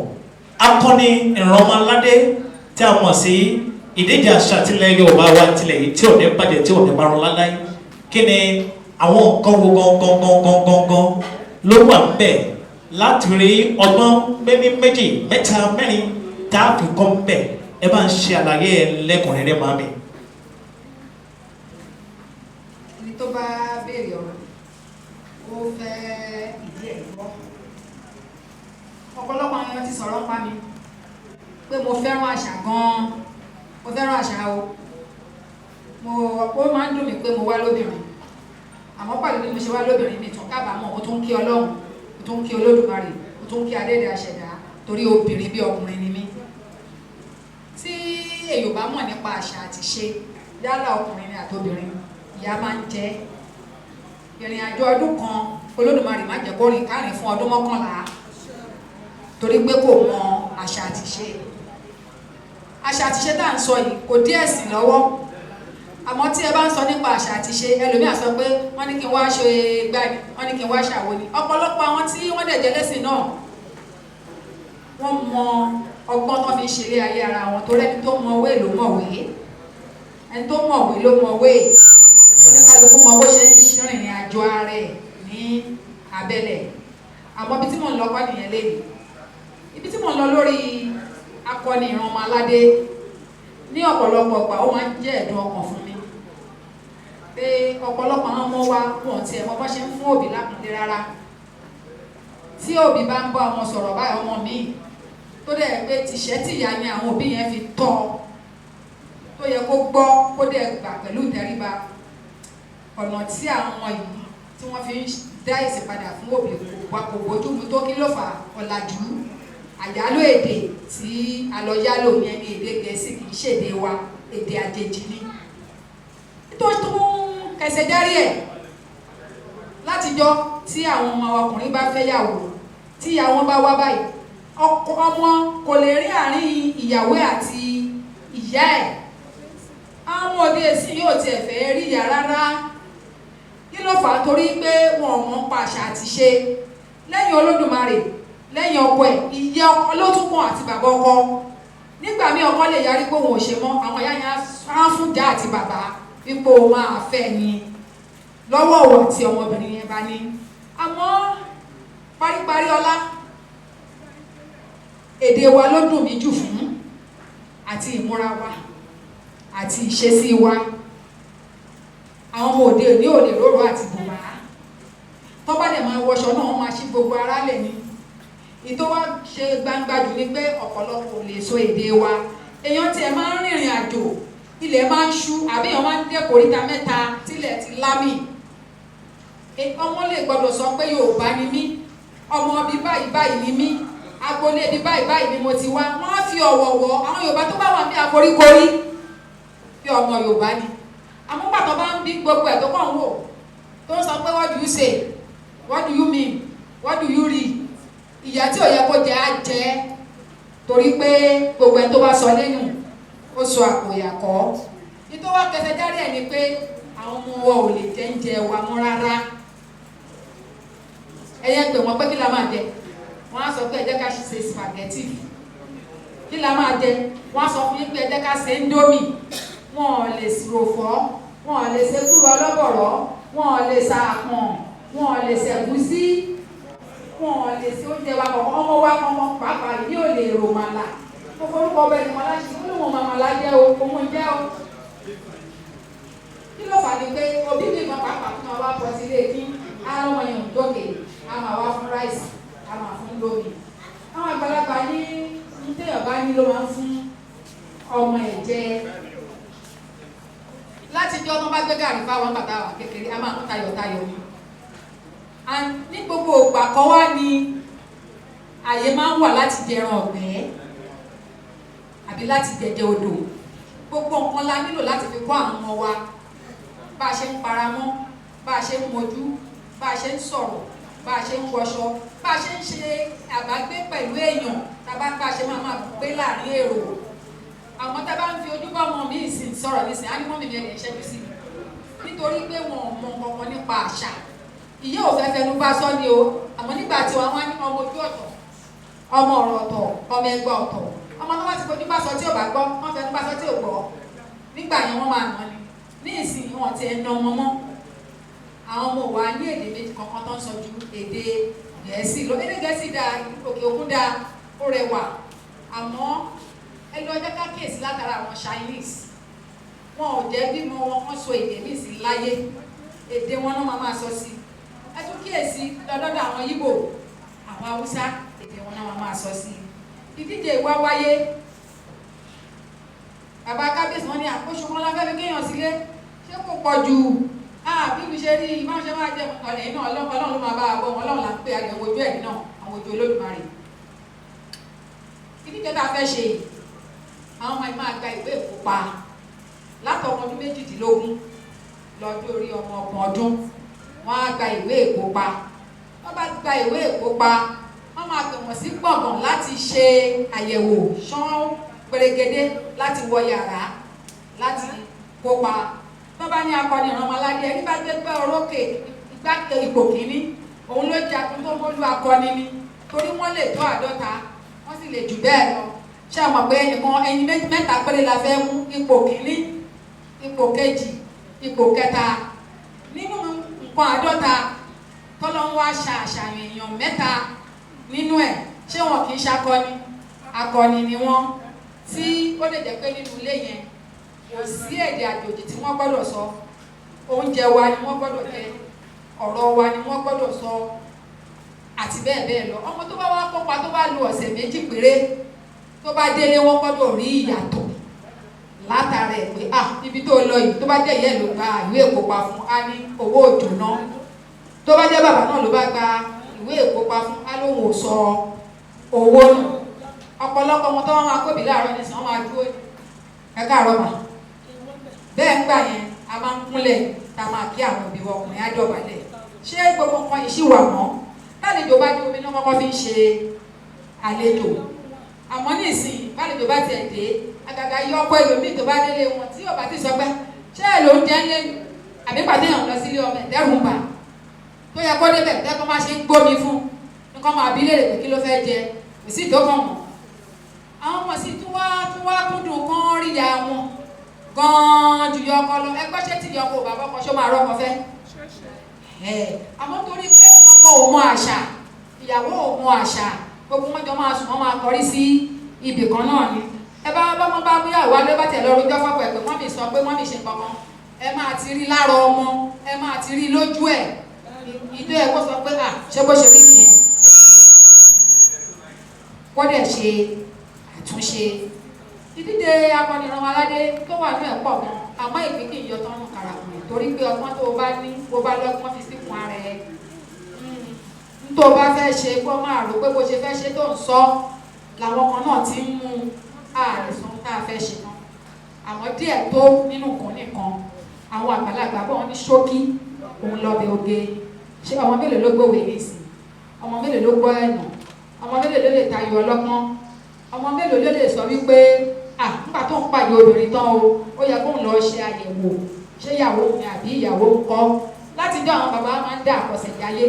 akọni ìrànmọ́ládé tí a mọ̀ sí ìdíje àṣà tilẹ̀ Yorùbá wa tilẹ̀ yìí tí ò ní bàjẹ́ tí ò ní parun láláì kí ni àwọn nǹkan wo gangan ló wà ń bẹ̀ láti rí ọgbọ́n méjì mẹ́ta mẹ́rin tá a fi kọ́ ń bẹ̀ ẹ bá ń ṣe àlàyé lẹ́kùnrẹ́rẹ́ máa mi. ẹni tó bá béèrè ọ̀rọ̀ ó fẹ́ ìdí ẹ̀ gbọ́ ọ̀pọ̀lọpọ̀ àwọn èèyàn ti sọ̀rọ̀ pa mi pé mo fẹ́ràn àṣà gan-an mo fẹ́ràn àṣà o ó máa ń dùn mí pé mo wá lóbìnrin àmọ́ pàdé bí mo ṣe wá lóbìnrin mi tún kábàámọ̀ mo tún kí Ọlọ́run mo tún kí Olódùmarè mo tún kí Adẹ́dàá Aṣẹ̀dá torí obìnrin bí ọkùnrin ni mí tí èèyàn bá mọ̀ nípa àṣà àti ṣe yálà ọkùnrin ni àtobìnrin ìyá máa ń jẹ́ ìrìn àjò ọdún kan Olódùmarè má jẹ́ kó rìn kárìn fún ọdún 11 torí pé kò mọ àṣà àti ṣe tá à ń sọ yìí kò dí ẹ̀sìn lọ́wọ́ àmọ́ tí ẹ bá ń sọ nípa àṣà àti ṣe ẹlòmíà sọ pé wọ́n ní kí n wá ṣe gbáàdì wọ́n ní kí n wá ṣàwo ni ọ̀pọ̀lọpọ̀ àwọn tí wọ́n dẹ̀ jẹ́ lẹ́sìn náà wọ́n mọ ọgbọ́n tó fi ń ṣeré ayé ara wọn torí ẹni tó mọ̀wé ló mọ̀wé ẹni tó mọ̀wé ló mọ̀wé oníkálukú mọ bó ṣe ń rìnrìn àjò ara ẹ̀ ní abẹ́lẹ̀ àmọ́ ibi tí mò ń lọ kọ́ nìyẹn lé ibi tí mò ń lọ lórí akọni ìrànmọ́ládé ní ọ̀pọ̀lọpọ̀ ọgbà ó máa ń jẹ́ ẹ̀dùn ọkàn fún mi pé ọ̀pọ̀lọpọ̀ àwọn ọmọ wa wọn ti ẹ̀mọ́ bá ṣe ń fún òbí lápùndé rárá tí òbí bá ń bá ọmọ sọ̀rọ̀ báyìí ọmọ míì tó dẹ̀ pé tìṣẹ́ tìyá ni àwọn òbí yẹn fi tọ́ tó yẹ kó gbọ́ kó dẹ̀ gbà pẹ̀lú ìtẹríba ọ̀nà tí àwọn ọmọ yìí tí wọ́n fi ń dá ìsìnpadà fún òbí kò bójúmu tó kí ló fà ọ̀làjú àyálò èdè tí alọ́yálò yẹn ní èdè Gẹ̀ẹ́sì kì í ṣèdè wa èdè àjèjì ni tó tún kẹsẹ̀ járí ẹ̀ látijọ́ tí àwọn ọmọ ọkùnrin bá fẹ́ yàwó tí ìyàwó bá wá báyìí ọmọ kò lè rí àárín ìyàwó àti ìyá ẹ̀ àwọn òde èsì yóò tiẹ̀ fẹ́ rí ìyá rárá kí ló fà á torí pé wọn ò mọ̀ pa àṣà àti ṣe lẹ́yìn Olódùmarè lẹ́yìn ọkọ ẹ̀ ìyá ọkọ ló tún kàn àti bàbá ọkọ nígbà míì ọkọ lè yarí pé òun ò ṣe mọ́, àwọn ìyá yẹn á fún ìyá àti bàbá ipò máa fẹ́ ni lọ́wọ́ òwò tí ọmọbìnrin yẹn bá ní. Àmọ́ paríparí ọlá, èdè wa ló dùn mí jù fún, àti ìmúra wa àti ìṣesí wa. Àwọn ọmọ òde òní ò lè róró àti bùbá, tó bá dẹ̀ máa wọṣọ náà wọ́n máa ṣí gbogbo ara lẹ̀ ni. Ìtò wá ṣe gbangba jù ni pé ọ̀pọ̀lọpọ̀ ò lè sọ èdè wa. Èèyàn tiẹ̀ máa ń rìnrìn àjò, ilẹ̀ máa ń ṣú, àbí èèyàn máa ń dé koríta mẹ́ta tílẹ̀ ti lámì. Ọmọ lè gbọdọ̀ sọ pé Yorùbá ni mí, ọmọ bí báyìí báyìí ni mí, agboolé bí báyìí báyìí ni mo ti wá. Wọ́n á fi ọ̀wọ̀ wọ̀ àwọn Yorùbá tó bá wà ní àforíkorí bí ọmọ Yorùbá ni. Àmọ́ pàtó bá ń bí gbogbo ẹ̀ tó kàn wò tó ń sọ pé what do you say, what do you mean, what do you read, ìyá tí ò yẹ kó jẹ á jẹ, torí pé gbogbo ẹ̀ tó bá sọ lẹ́nu ó sọ àpòyàkọ́. Nítorí wá kẹsẹ̀ jáde ẹ̀ ni pé àwọn ọmọ wa ò lè jẹ oúnjẹ wa mọ́ rárá. Ẹyẹ pé wọ́n pé kí la máa jẹ, wọ́n á sọ pé ẹ jẹ́ ká ṣe spaghetti. Kí la máa jẹ, wọ́n á sọ fún yín pé ẹ jẹ́ ká ṣe indomie. Wọn ò lè ròfọ́, wọn ò lè ṣe kúrò ọlọ́bọ̀rọ̀, wọn ò lè ṣàpọ̀n, wọn ò lè ṣẹ̀gúsí, wọn ò lè ṣe oúnjẹ wa kọ̀ọ̀kan. Ọmọ wa ọmọ pàápàá yìí ò lè rò màlà. Mo forúkọ bẹ́ẹ̀ ni màlá ṣe kúrò wọn màmá lájẹ́ o, òun jẹ́ o. Kí ló fà ní pé òbí mi kan pàápàá fún wa pọ̀ sí ilé kí arọ́mọ yẹn jókè, a máa wá fún ráìsì, a máa fún lómi. Àwọn àgbàlagbà ní téèyàn bá ní ló máa ń fún ọmọ ẹ̀ jẹ. Láti jọ́ tó bá gbé gàrí fáwọn bàbá wa kékeré, a máa ń tayọ̀tayọ̀ ni. Ní gbogbo ìgbà kan wá ní àyè máa ń wà láti jẹran ọ̀gbẹ́ àbí láti jẹjẹ odò. Gbogbo nǹkan la nílò láti fi kọ́ àwọn ọmọ wa, bá a ṣe ń paramọ́, bá a ṣe ń mojú, bá a ṣe ń sọ̀rọ̀, bá a ṣe ń wọṣọ, bá a ṣe ń ṣe àbágbé pẹ̀lú èèyàn, tàbá bá a ṣe máa gbé láàrin èrò. Àwọn tá a bá ń fi ojú bá ọmọ mi ìsìn sọ̀rọ̀ nísìn, á ní mọ́mì mi ẹ̀dẹ̀ ṣẹ́jú sí mi, nítorí pé wọn ò mọ kankan nípa àṣà. Ìyá ò fẹ́ fẹnu bá sọ ni o, àmọ́ nígbà tí wọ́n wá ní ọmọ ojú ọ̀tọ̀, ọmọ ọ̀rọ̀ ọ̀tọ̀, ọmọ ẹgbẹ́ ọ̀tọ̀, ọmọ tó bá ti fojú bá sọ tí ò bá gbọ́, wọ́n fẹnu bá sọ tí ò gbọ́, nígbà yẹn wọ́n máa nà ni. Ní ìsìn wọn ti ẹ̀ na ọmọ mọ́. Àwọn ọmọ wa ní èdè méjì kankan tó ń sọ ju èdè Gẹ̀ẹ́sì lọ. Èdè Gẹ̀ẹ́sì da, òkè òkun da, ó rẹwà, àmọ́ ẹ lọ jẹ́ ká kíyèsí látara àwọn Chinese. Wọn ò jẹ́ bímọ wọn kán so èdè míì sí láyé, èdè wọn náà máa sọ sí. Ẹ tún kíyèsí lọ́dọ̀ àwọn Ìgbò, àwọn Haúsá, èdè wọn náà máa sọ sí. Ìdíje ìwá wáyé, bàbá kábíyèsí wọn ní àkóso wọn láfẹ́ fi kéèyàn sílé, ṣé kò pọ̀ jù? Bí mi ṣe rí máa ṣe máa jẹ ọ̀rẹ́ iná Ọlọ́run ló máa bá àbọ̀ wọn, Ọlọ́run là ń pè àyẹ̀wò ojú ẹ̀ náà, àwọn ojú Olódùmarè. Ìdíje tá a fẹ́ ṣe, àwọn ọmọ máa gba ìwé ìkópa látọmọ ọdún 18 lọ́jọ́ orí ọmọ 30 ọdún. Wọ́n á gba ìwé ìkópa. Wọ́n bá gba ìwé ìkópa, wọ́n máa pè wọ́n sí gbọ̀ngàn láti ṣe àyẹ̀wò ṣán pèrègede, láti wọ yàrá láti kópa. Tó bá ní akọni Ìrànmọ́ládé, ẹni bá gbé pé orókè igbákejì ipò kìíní, òun ló jagun tó mọ́lú akọni ni, torí wọ́n lè tó 50, wọ́n sì lè jù bẹ́ẹ̀ lọ. Ṣé àmọ̀ pé ẹni mẹ́ta péré la fẹ́ mú, ipò kìíní, ipò kejì, ipò kẹta. Nínú nǹkan 50 tọ́lọ́ ń wá ṣàṣàyàn èèyàn 3 nínú ẹ̀, ṣé wọn kì í ṣakọni? Akọni ni wọ́n, tí ó lè jẹ́ pé nínú ilé yẹn kò sí èdè àjòjì tí wọ́n gbọ́dọ̀ sọ. Oúnjẹ wa ni wọ́n gbọ́dọ̀ jẹ, ọ̀rọ̀ wa ni wọ́n gbọ́dọ̀ sọ, àti bẹ́ẹ̀ bẹ́ẹ̀ lọ. Ọmọ tó bá wá kópa tó bá lo ọ̀sẹ̀ 2 péré, tó bá délé wọ́n gbọ́dọ̀ rí ìyàtọ̀ látara ẹ̀ pé ibi tó lọ yìí, tó bá jẹ́ ìyá ẹ̀ ló gba ìwé ìkópa fún, á ní owó òjò náà. Tó bá jẹ́ bàbá náà ló bá gba ìwé ìkópa fún, á lóun ò sọ owó nù. Ọ̀pọ̀lọpọ̀ ọmọ tó wọ́n máa kóbi láàárọ̀ ní sàn, wọ́n máa dúró ẹ káàárọ̀ mà. Bẹ́ẹ̀ ń gbà yẹn a máa ń kúnlẹ̀ tá a máa kí àwọn òbí wa, ọkùnrin á dọ̀bálẹ̀. Ṣé gbogbo nǹkan yìí ṣì wà mọ́? Lálejò bá dé, omi náà kọ́kọ́ fi ń ṣe àlejò. Àmọ́ ní ìsìn bálejò bá tiẹ̀ dé, àgàgà yọ ọkọ ẹlòmíì tó bá délé wọn tí yóò bá ti sọ pé ṣé ẹ ló ń jẹ́ ńlẹ́ àbí pàdé èèyàn lọ sílé ọmọ ẹ̀dẹ́rù ń bà. Tó yẹ kó débẹ̀ tẹ́kọ́ máa ṣe ń gbómi fún, nǹkan máa bí léèrè pé kí ló fẹ́ jẹ, kò sí ìdókàn mọ́. Àwọn ọmọ sì tún tún wá kúndùn kán rí ìyá wọn gan-an jù yọ ọkọ lọ. Ẹgbẹ́ ṣé tí ìyá ọkọ ò bàbá ọkọ ṣó máa rọ́kọ fẹ́? Àmọ́ torí pé ọkọ ò mọ àṣà, ìyàwó ò mọ àṣà, gbogbo wọn jọ máa sùn, wọn máa kọrí sí ibì kan náà ni. Ẹ bá bọ́mọ bá múyàwó alẹ́ bá tẹ̀ lọ rojọ́ fọ́pọ̀ ẹ̀ pé mọ́mì sọ pé mọ́mì ṣe kankan, ẹ máa ti rí lára ọmọ, ẹ máa ti rí lójú ẹ̀. Ìdó ẹ̀ kó sọ pé ṣé bó ṣe rí nìyẹn, kó dẹ̀ ṣe àtúnṣe. Ìdíje akọni Ìrànmọ́ládé tó wà ní ẹ̀pọ̀ gan, àmọ́ ìpín kì í yọ tán kàràkùn torí pé ọgbọ́n tó o bá ní, bó bá lọ́gbọ́n fi síkùn ara ẹ̀. Tó o bá fẹ́ ṣe kó máa rò pé bó ṣe fẹ́ ṣe tó ń sọ làwọn kan náà ti ń mú àìsàn tá a fẹ́ ṣe náà. Àmọ́ díẹ̀ tó nínú kan nìkan, àwọn àgbàlagbà bọ́ wọn ní ṣókí òun lọ́bẹ̀ oge. Ṣé ọmọ mélòó ló gbòwe nísìn? Ọmọ mélòó ló gbọ́ ẹ̀nà? Ọmọ mélòó ló lè tayọ ọlọ́pọ́n? Ọmọ mélòó ló lè sọ wípé nígbà tó ń pàdé obìnrin tán ó yẹ kóun lọ ṣe àyẹ̀wò ṣé ìyàwó mi àbí ìyàwó ń kọ́. Láti jọ àwọn bàbá máa ń dá àkọsẹ̀jáyé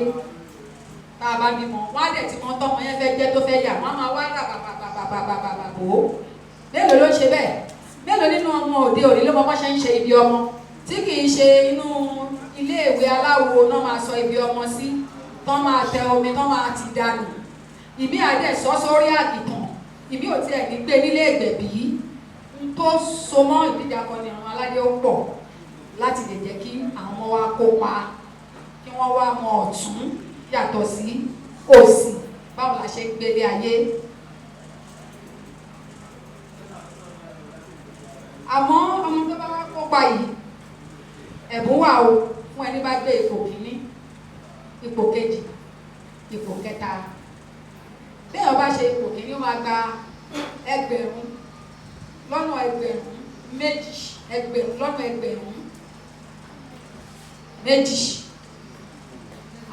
tá a bá bímọ, wọ́n á dẹ̀ tí wọ́n tọ́mọ yẹn fẹ́ jẹ́ tó fẹ́ yà, wọ́n á máa wá rà bàbàbàbàbà bò ó. Mélòó ló ń ṣe bẹ́ẹ̀? Mélòó nínú ọmọ òde òní ló mọ bá ṣe ń ṣe ibi ọmọ tí kì í ṣe inú iléèwé aláwo náà máa sọ ibi ọmọ sí, tán máa tẹ omi tán máa ti dànù. Ìbí àdẹ̀ sọ sórí àgìtàn, ìbí ò tiẹ̀ ní gbé nílé ìgbẹ̀bí. N tó so mọ́ ìdíje akọni Ìrànmọ́ládé ó pọ̀ láti lè jẹ́ kí àwọn ọmọ wa kópa, kí wọ́n wá mọ ọ̀tún yàtọ̀ sí òsì, báwo la ṣe gbélé ayé. Àmọ́ ọmọ tó bá wá kópa yìí, ẹ̀bùn wà o fún ẹni bá gbé ipò kìíní, ipò kejì, ipò kẹta. Béèyàn bá ṣe ipò kìíní, ó máa gba ẹgbẹ̀rún lọ́nà ẹgbẹ̀rún méjì, ẹgbẹ̀rún lọ́nà ẹgbẹ̀rún méjì.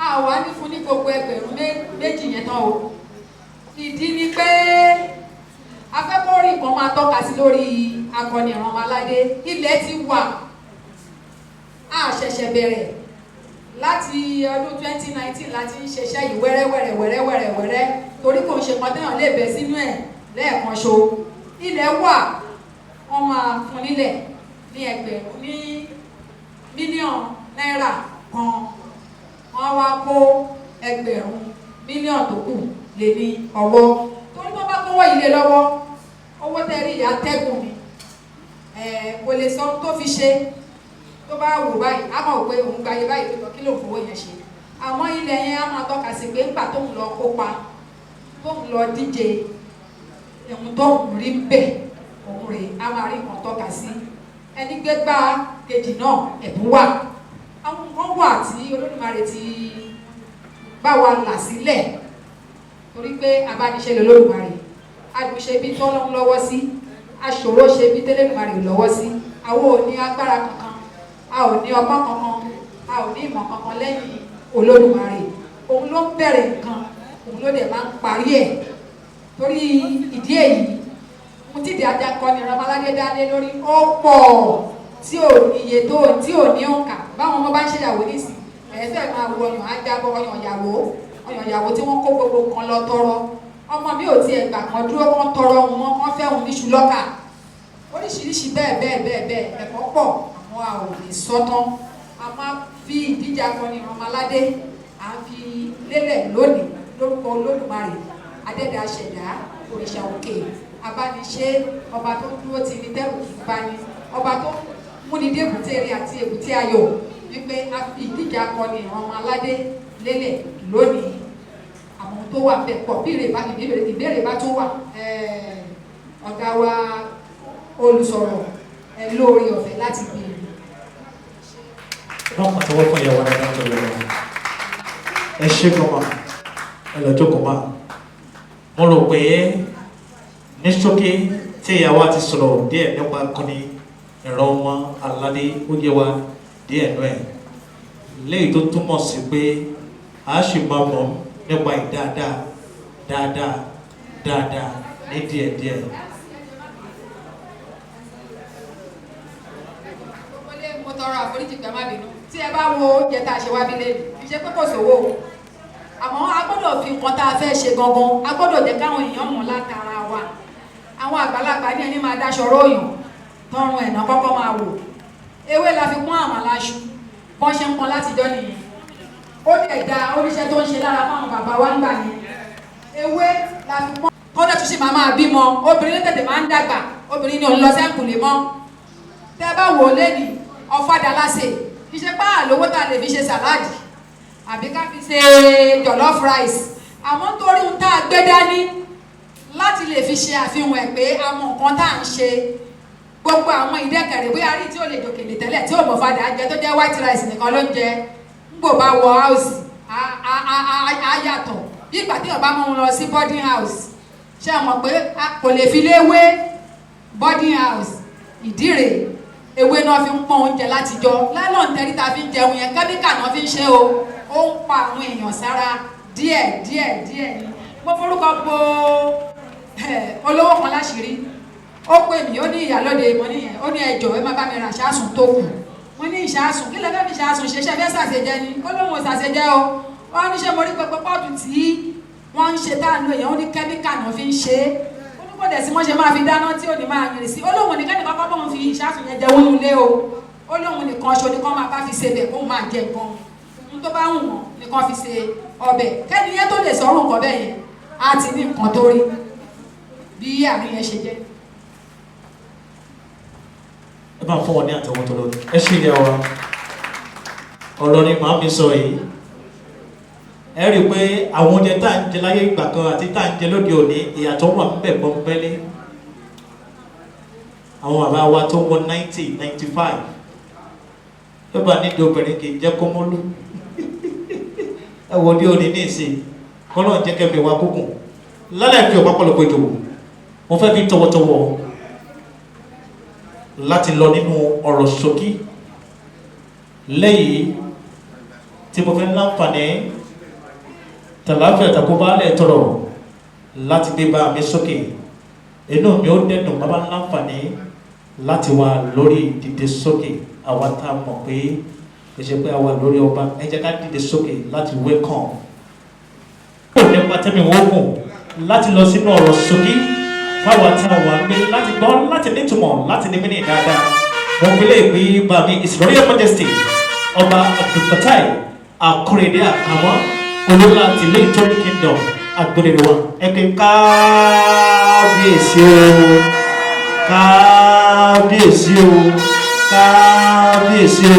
Àwa ní fún ní gbogbo ẹgbẹ̀rún méjì yẹn tán o. Ìdí ni pé afẹ́kọ̀ọ́rì kan máa tọ́ka sí lórí akọni Ìrànmọ́ládé. Ilẹ̀ ti wà, a ṣẹ̀ṣẹ̀ bẹ̀rẹ̀ láti ọdún 2019 láti ń ṣiṣẹ́ yìí wẹ́rẹ́wẹ́rẹ́ torí kò ń ṣe kan téèyàn lè bẹ́ sínú ẹ̀ lẹ́ẹ̀kan ṣo. Ilẹ̀ wà, wọ́n máa fún nílẹ̀ ní ẹgbẹ̀rún ní mílíọ̀nù náírà kan, wọ́n wá kó ẹgbẹ̀rún mílíọ̀nù tó kù lé ní ọwọ́. Torí tó bá kówó ilé lọ́wọ́, owó tẹ́rí ìyá tẹ́gùn ni, kò lè sọ tó fi ṣe. Tó bá wò báyìí, á mọ̀ pé òun gbayé báyìí tó kí ló ń fowó yẹn ṣe. Àmọ́ ilẹ̀ yẹn á máa tọ́ka sí pé nígbà tóun lọ kópa, tóun lọ díje, ohun tóun rí bẹ́ẹ̀ òun rè á máa rí nǹkan tọ́ka sí. Ẹni gbégbá kejì náà ẹ̀bùn wà. Àwọn nǹkan wà tí Olódùmarè ti bá wa là sílẹ̀ torí pé abániṣe lè Olódùmarè. Adùnṣe bí tọ́lọ́run lọ́wọ́ sí, aṣòro ṣe bí tẹ́lẹ̀dùmarè lọ́wọ́ sí. Àwọn ò ní agbára kankan, a ò ní ọgbọ́n kankan, a ò ní ìmọ̀ kankan lẹ́yìn Olódùmarè. Òun ló ń bẹ̀rẹ̀ nǹkan, òun ló dẹ̀ máa ń parí ẹ̀. Torí ìdí èyí, mo ti di akọni Ìrànmọ́ládé dálé lórí ó pọ̀ tí ò níye tó tí ò ní òǹkà. Báwọn ọmọ bá ń ṣèyàwó nísìn, ẹ̀fẹ́ máa wo ọyàn ajábọ̀ ọyàn ìyàwó tí wọ́n kó gbogbo kan lọ tọrọ. Ọmọ mi ò tiẹ̀ gbà kan dúró kan tọrọ òun mọ́, kan fẹ́ òun níṣu lọ́kà. Oríṣiríṣi bẹ́ẹ̀ ẹ̀kọ́ pọ̀, àwọn a ò lè sọ tán. A máa fi ìdíje akọni Ìrànmọ́ládé à ń fi lélẹ̀ lónìí lórúkọ Olódùmarè, adẹ́dàá ṣẹ̀dá, òrìṣà òkè, abániṣe, ọba tó dúró ti ní tẹ́rù kì í bá ní, ọba tó múni dé èbúté eré àti èbúté ayọ̀, wípé a fi ìdíje akọni Ìrànmọ́ládé lélẹ̀ lónìí. Àwọn tó wà bẹ́ẹ̀ pọ̀ bí ìbéèrè bá tó wà, ọ̀gá wa olùsọ̀rọ̀ lórí ọ̀fẹ́ láti béèrè. Wọ́n pàtàkì fún ìyàwó rẹ̀ láti ọ̀rọ̀ ẹ ṣe kọ́mà ẹ lọ jókòó máa. Mo rò pé ní ṣókí tí ìyàwó àti sọ̀rọ̀ díẹ̀ nípa akọni Ìrànmọ́ládé ó yé wa díẹ̀ nú ẹ̀. Léyìí tó túmọ̀ sí pé a ṣì máa mọ̀ nípa dáadáa ní díẹ̀díẹ̀. Mo tọrọ àforíjì pé má bínú. Tí ẹ bá wo oúnjẹ tá a ṣe wá bí lẹ́nu, kì í ṣe pé kò sówó o. Àmọ́ a gbọ́dọ̀ fi nǹkan tá a fẹ́ ṣe gangan, a gbọ́dọ̀ jẹ́ káwọn èèyàn mọ̀ látara wa. Àwọn àgbàlagbà àgbà ní ẹni máa dáṣọ róòyàn tọrùn ẹ̀nà kọ́kọ́ máa wò ewé la fi pọ́n àmàláṣu bọ́n ṣe ń pọ́n látijọ́ nìyẹn ó dẹ̀ da oríṣẹ́ tó ń ṣe lára fáwọn bàbá wa ń gbà yẹn ewé la fi pọ́n kọ́dọ̀ tún sì máa bímọ obìnrin ló tètè máa ń dàgbà obìnrin ni òun lọ sẹ́kùnlé mọ́ tẹ́ bá wò ó lẹ́nì ọ̀fadà láṣẹ iṣẹ́ pa àlówó tá a lè fi ṣe sàláàdì àbí ká fi ṣe jollof rice àmọ́ nítorí ohun tá a gbé dání láti lè fi ṣe àfihàn ẹ̀ pé àwọn nǹkan tá à ń ṣe gbogbo àwọn ìdẹ́kẹ̀rẹ̀ bóyá rí tí ó lè dòkèlè tẹ́lẹ̀ tí ó mọ̀ fadà jẹ tó jẹ́ white rice nìkan ló ń jẹ ńgbò bá wọ house á yàtọ̀ bí ìgbà tí ọba mú un lọ sí boarding house ṣé ẹ mọ̀ pé kò lè fi léwé boarding house ìdí rèé ewé náà fi ń pọ́n oúnjẹ látijọ́ lálọ́n tẹ́rí ta fi ń jẹun yẹn kẹ́míkà náà fi ń ṣe o ó ń pa àwọn èèyàn sára díẹ̀ ni mo forúkọ po olówó kan láṣìírí ó pè mí ó ní ìyálóde mo níyẹn ó ní ẹjọ́ ẹ má bá mi ra ṣáàsùn tó kù mo ní ìṣáàsùn kí lè fẹ́ fi ṣáàsùn ṣe fẹ́ ṣàṣejẹ ni ó lóun ò ṣàṣejẹ o wọ́n ní ṣe mo rí pẹpẹ pọ́ọ̀tù tí wọ́n ń ṣe tá à ń lo èèyàn ó ní kẹ́míkà náà fi ń ṣe é kò dẹ̀ sí wọ́n ṣe máa fi dáná tí ò ní máa yìnrìn sí olóhùn nìkan nìkan kọ́ bóun fi ìṣáàtún yẹn jẹun nílé o olóhùn nìkan ṣo nìkan máa bá fi ṣe bẹ̀ kó máa jẹ nǹkan ohun tó bá wù wọ́n nìkan fi ṣe ọbẹ̀ kẹ́ni yẹn tó lè sọ̀rọ̀ nǹkan bẹ́ẹ̀ yẹn á ti ní nǹkan tó rí bí àárín yẹn ṣe jẹ́. ẹ máa fún wọn ní àtẹwọ́ tó lọ ẹ ṣe ilé wa ọ̀rọ̀ ni màá mi sọ yìí ẹ rí i pé àwọn oúnjẹ tá à ń jẹ láyé ìgbà kan àti tá à ń jẹ lóde òní ìyàtọ̀ wà ń bẹ̀ pọ́npẹ́lẹ́ àwọn bàbá wa tó wọ 90, 95 tó bá nídìí obìnrin kì í jẹ́ kọ́mọ́lú ẹ wo ní òní ní ìsìn kọ́lọ́ ń jẹ́ kẹ́mi wa kúkùn lálẹ́ fi ọ̀pá pọ̀lọpọ̀ ìjòwò mo fẹ́ fi tọwọ́tọwọ́ láti lọ nínú ọ̀rọ̀ ṣókí lẹ́yìn tí mo fẹ́ láǹfààní tàlàfíà tàkóbálẹ̀ tọrọ láti gbé bá mi sókè inú mi ó dẹ̀dùn bàbá láǹfààní láti wà lórí dìde sókè àwa tá a mọ̀ pé kò ṣe pé àwa lórí ọba ẹ jẹ́ ká dìde sókè láti wékàn ó nípa tẹ́mi wógùn láti lọ sínú ọ̀rọ̀ sókè fáwọn tá a wà gbé láti gbọ́ láti nítumọ̀ láti ní mí ní dáadáa wọn fi lè gbé bá mi His Royal Majesty ọba Abdulfatai Akorede Akamọ olóla tìlé Ìtòrí Kingdom agbèrè wa ẹgbẹ́ kábíyèsí o kábíyèsí o kábíyèsí o.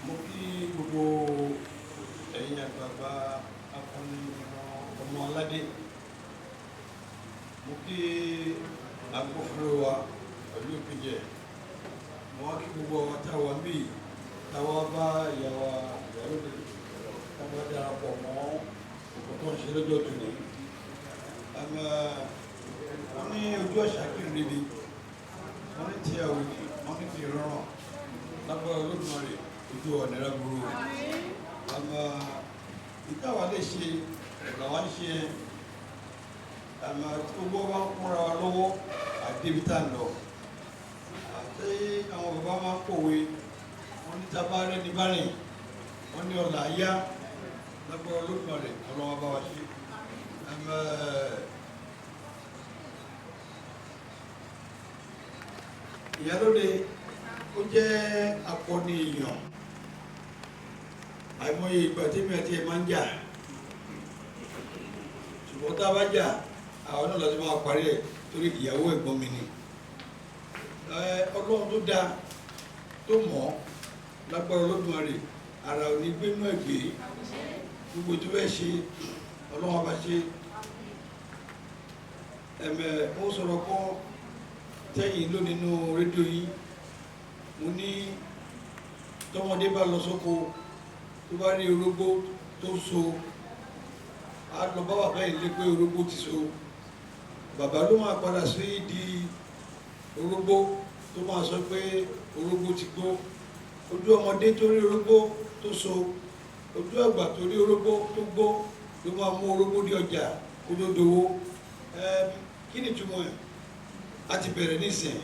Mo kí gbogbo ẹ̀yin àgbààgbà akọni ọmọ aládé. Mo kí agbófinró wa pẹ̀lú ìpínjẹ. Mo wá kí gbogbo ọwọ́ táwa bí táwa bá ìyàwó ìyàlóde táwa darapọ̀ mọ́ ọkọ̀ tó ń ṣe lọ́jọ́ tòní. Wọ́n ní ojú ọ̀ṣà kí n ríbi. Wọ́n ní tí àwòrán wọ́n ní fi rọrùn lágbára Olódùmarè ojú ọ̀nà ìrágbóró. Ìtawà lè ṣe làwọn ṣe tí gbogbo wa ń kúnra wa lọ́wọ́ àdébítà lọ. Àti àwọn bàbá máa ń pòwe wọ́n ní tábà rẹ̀ ní bárìn wọ́n ní ọ̀là yá lágbára Olódùmarè ọlọ́wọ́ bá wa ṣe. Ìyálóde ó jẹ́ akọni èèyàn àìmọye ìgbà tí mi àti ẹ̀ máa ń jà ṣùgbọ́n tá a bá jà àwọn náà láti máa parí ẹ̀ torí ìyàwó ẹ̀gbọ́n mi ni Ọlọ́run tó dáa tó mọ̀ lágbára Olódùmarè ara ò ní gbénú ẹ̀gbẹ́ gbogbo tó fẹ́ ṣe Ọlọ́run bá ṣe ó sọ̀rọ̀ kọ́ tẹ́yìn ló nínú rédíò yìí mo ní tọ́mọdé bá lọ sóko tó bá rí orógbó tó so á lọ bá bàbá yìí lé pé orógbó ti so bàbá ló máa padà sí di orógbó tó máa sọ pé orógbó ti gbó ojú ọmọdé tó rí orógbó tó so ojú àgbà tó rí orógbó tó gbó ló máa mú orógbó di ọjà kó tó dowó kí ni túmọ̀ ẹ̀ a ti bẹ̀rẹ̀ nísìn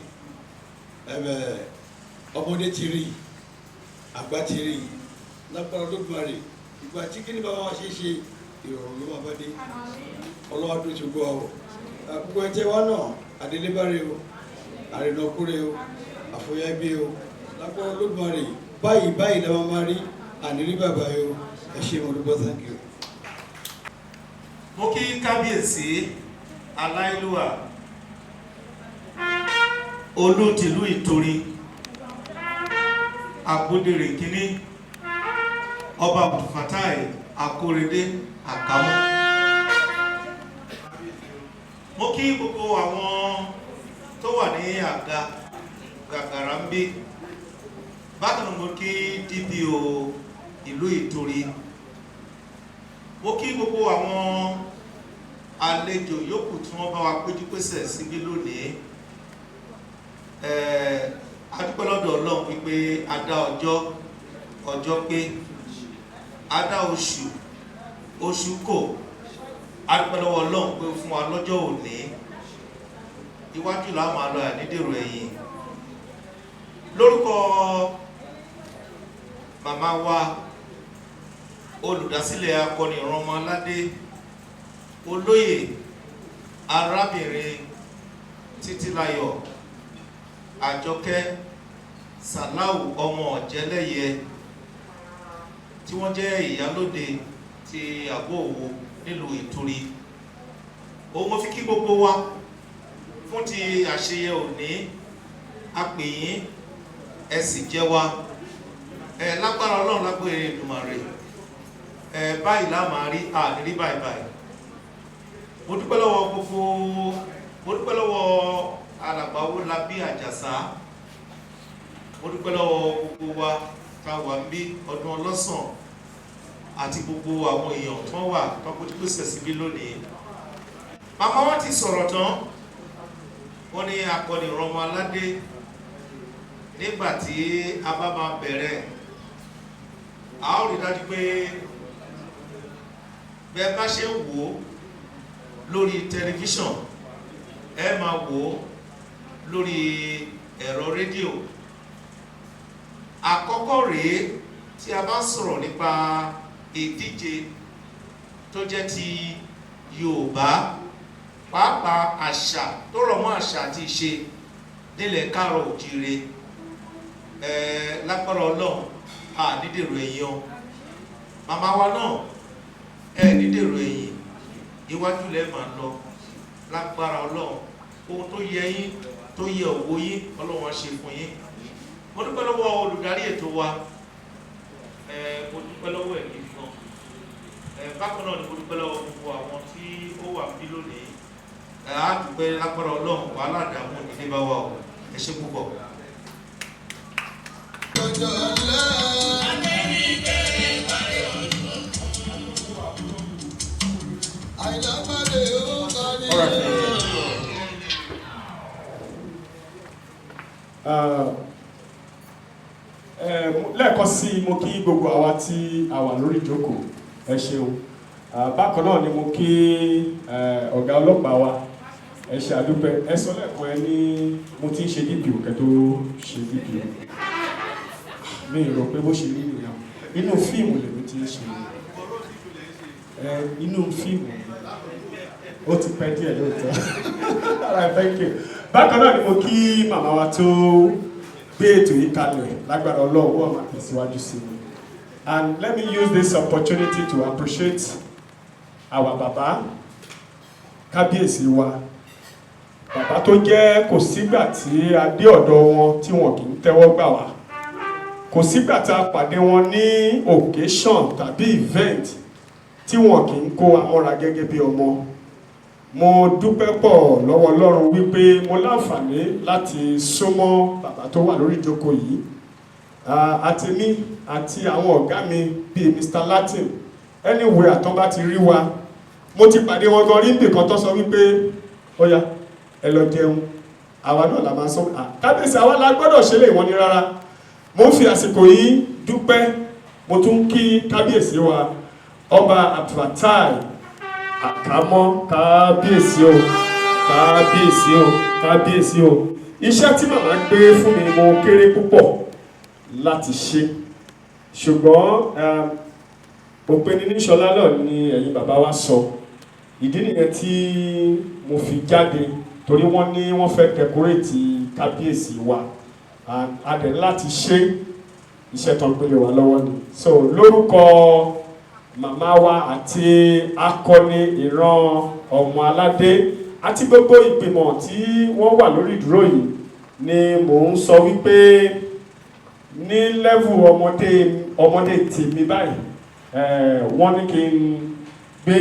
ọmọdé ti rí àgbà ti rí lápá Olódùmarè ìgbà tí kí ni bàbá wa ṣe ṣe ìrọ̀rùn ló máa bá dé ọlọ́wà tó ti gbọ́ ọ àkókò ẹ̀jẹ̀ wa náà adélébárè o àrìnàkúrẹ́ o àfọyágbé o lápá Olódùmarè báyìí báyìí la máa rí ànírí bàbá yìí o ẹ ṣé mo dúpẹ́ thank you. mo kí kábíyèsí aláìlúwà olú tìlú Ìtorí Agbódèrè kínní ọba Abdulfatai Akórèdé Àkámọ́. mo kí gbogbo àwọn tó wà ní àga gàgàrà ń bí bákan náà mo kí DPO ìlú Ìtorí. mo kí gbogbo àwọn àlejò yòókù tí wọ́n bá wa péjú pésẹ̀ síbí lónìí. A dúpẹ́ lọ́dọ̀ Ọlọ́run wípé a dá ọjọ́ pé a dá oṣù kò. A dúpẹ́ lọ́wọ́ Ọlọ́run pé fún wa lọ́jọ́ òní iwájú la máa lọ ànídèrò ẹ̀yìn. Lórúkọ màmá wa olùdásílẹ̀ akọni Ìrànmọ́ládé olóyè arábìnrin Títílayọ̀ Àjọkẹ́ Sàláù ọmọ Ọ̀jẹ́lẹ́yẹ tí wọ́n jẹ́ ìyálóde ti Àgbò-Òwò nílùú Ìtorí. Mo fi kí gbogbo wa fún ti àṣeyẹ òní. A pè yín ẹ sì jẹ́ wa lágbára Ọlọ́run lágbára Èdùmàrè báyìí la máa rí ànírí báyìí báyìí. Mo dúpẹ́ lọ́wọ́ alàgbà Owólabí Àjàsá. Mo dúpẹ́ lọ́wọ́ gbogbo wa tá wà ń bí ọdún ọlọ́sàn àti gbogbo àwọn èèyàn tó wà tó kó tí kò sẹ̀ síbí lónìí. Màmá wọn ti sọ̀rọ̀ tán wọ́n ní akọni Ìrànmọ́ládé nígbà tí a bá máa bẹ̀rẹ̀ a ó rí dájú pé bẹ́ẹ̀ bá ṣe ń wò ó lórí tẹlifíṣàn ẹ máa wò ó lórí ẹ̀rọ rédíò. Àkọ́kọ́ rèé tí a bá sọ̀rọ̀ nípa ìdíje tó jẹ́ ti Yorùbá pàápàá àṣà tó rọ̀ mọ́ àṣà àti ìṣe nílẹ̀ Káàárọ̀ Oòjíire lágbára Ọlọ́run nídèrò ẹ̀yìn o. Màmá wa náà nídèrò ẹ̀yìn iwájú lẹ́ máa lọ lágbára Ọlọ́run. Ohun tó yẹ yín tó yẹ òwò yín Ọlọ́run á ṣe fún yín. Mo dúpẹ́ lọ́wọ́ olùdarí ètò wa mo dúpẹ́ lọ́wọ́ ẹ̀ gidi gan. Bákan náà ni mo dúpẹ́ lọ́wọ́ gbogbo àwọn tí ó wà bí lónìí. A dúpẹ́ lágbára Ọlọ́run wàhálà àdàmú ìdílé bá wà o. Ẹ ṣé púpọ̀. Lẹ́ẹ̀kan sí mo kí gbogbo àwa tí a wà lórí ìjókòó ẹ ṣeun. Bákan náà ni mo kí ọ̀gá ọlọ́pàá wa ẹ ṣé àdúpẹ́. Ẹ sọ lẹ́ẹ̀kan ẹ ní mo ti ń ṣe DPO kẹ́ tó ṣe DPO. Mi rò pé bó ṣe rí nìyẹn. Inú fíìmù lèmi ti ń ṣe inú fíìmù ó ti pẹ́ díẹ̀ lóòótọ́. Alright, thank you. Bákan náà ni mo kí màmá wa tó gbé ètò yìí kalẹ̀ lágbára Ọlọ́run wọ́n máa tẹ̀síwájú sí i. And let me use this opportunity to appreciate our bàbá kábíyèsí wa. Bàbá tó jẹ́ kò sígbà tí a dé ọ̀dọ̀ wọn tí wọn kì í tẹ́wọ́ gbà wá. Kò sígbà tí a pàdé wọn ní occasion tàbí event tí wọn kì í kó amọ́ra gẹ́gẹ́ bí ọmọ. Mo dúpẹ́ pọ̀ lọ́wọ́ Ọlọ́run wípé mo láǹfààní láti súnmọ́ bàbá tó wà lórí ìjókòó yìí. Àti mí àti àwọn ọ̀gá mi bíi Mr. Latin anywhere àtọ́ bá ti rí wa. Mo ti pàdé wọn gan rí nìkan tó sọ wípé ọya ẹ lọ jẹun. Àwa náà la máa sọ kábíyèsí àwa la gbọ́dọ̀ ṣe lè wọ́n ní rárá. Mo ń fi àsìkò yìí dúpẹ́ mo tún kí kábíyèsí wa ọba Abdulfatai Àkámọ́ kábíyèsí o kábíyèsí o kábíyèsí o iṣẹ́ tí màmá gbé fún mi mo kéré púpọ̀ láti ṣe, ṣùgbọ́n òpin ní ṣọlá náà ni ẹ̀yin bàbá wa sọ. Ìdí nìyẹn tí mo fi jáde, torí wọ́n ní wọ́n fẹ́ dẹkóréètì kábíyèsí wa, a dẹ̀ láti ṣe iṣẹ́ tó ń gbélé wa lọ́wọ́ ni. So lórúkọ màmá wa àti akọni ìran ọmọ aládé àti gbogbo ìgbìmọ̀ tí wọ́n wà lórí ìdúró yìí ni mò ń sọ wípé ní lẹ́vù ọmọdé tèmi báyìí wọ́n ní kí n gbé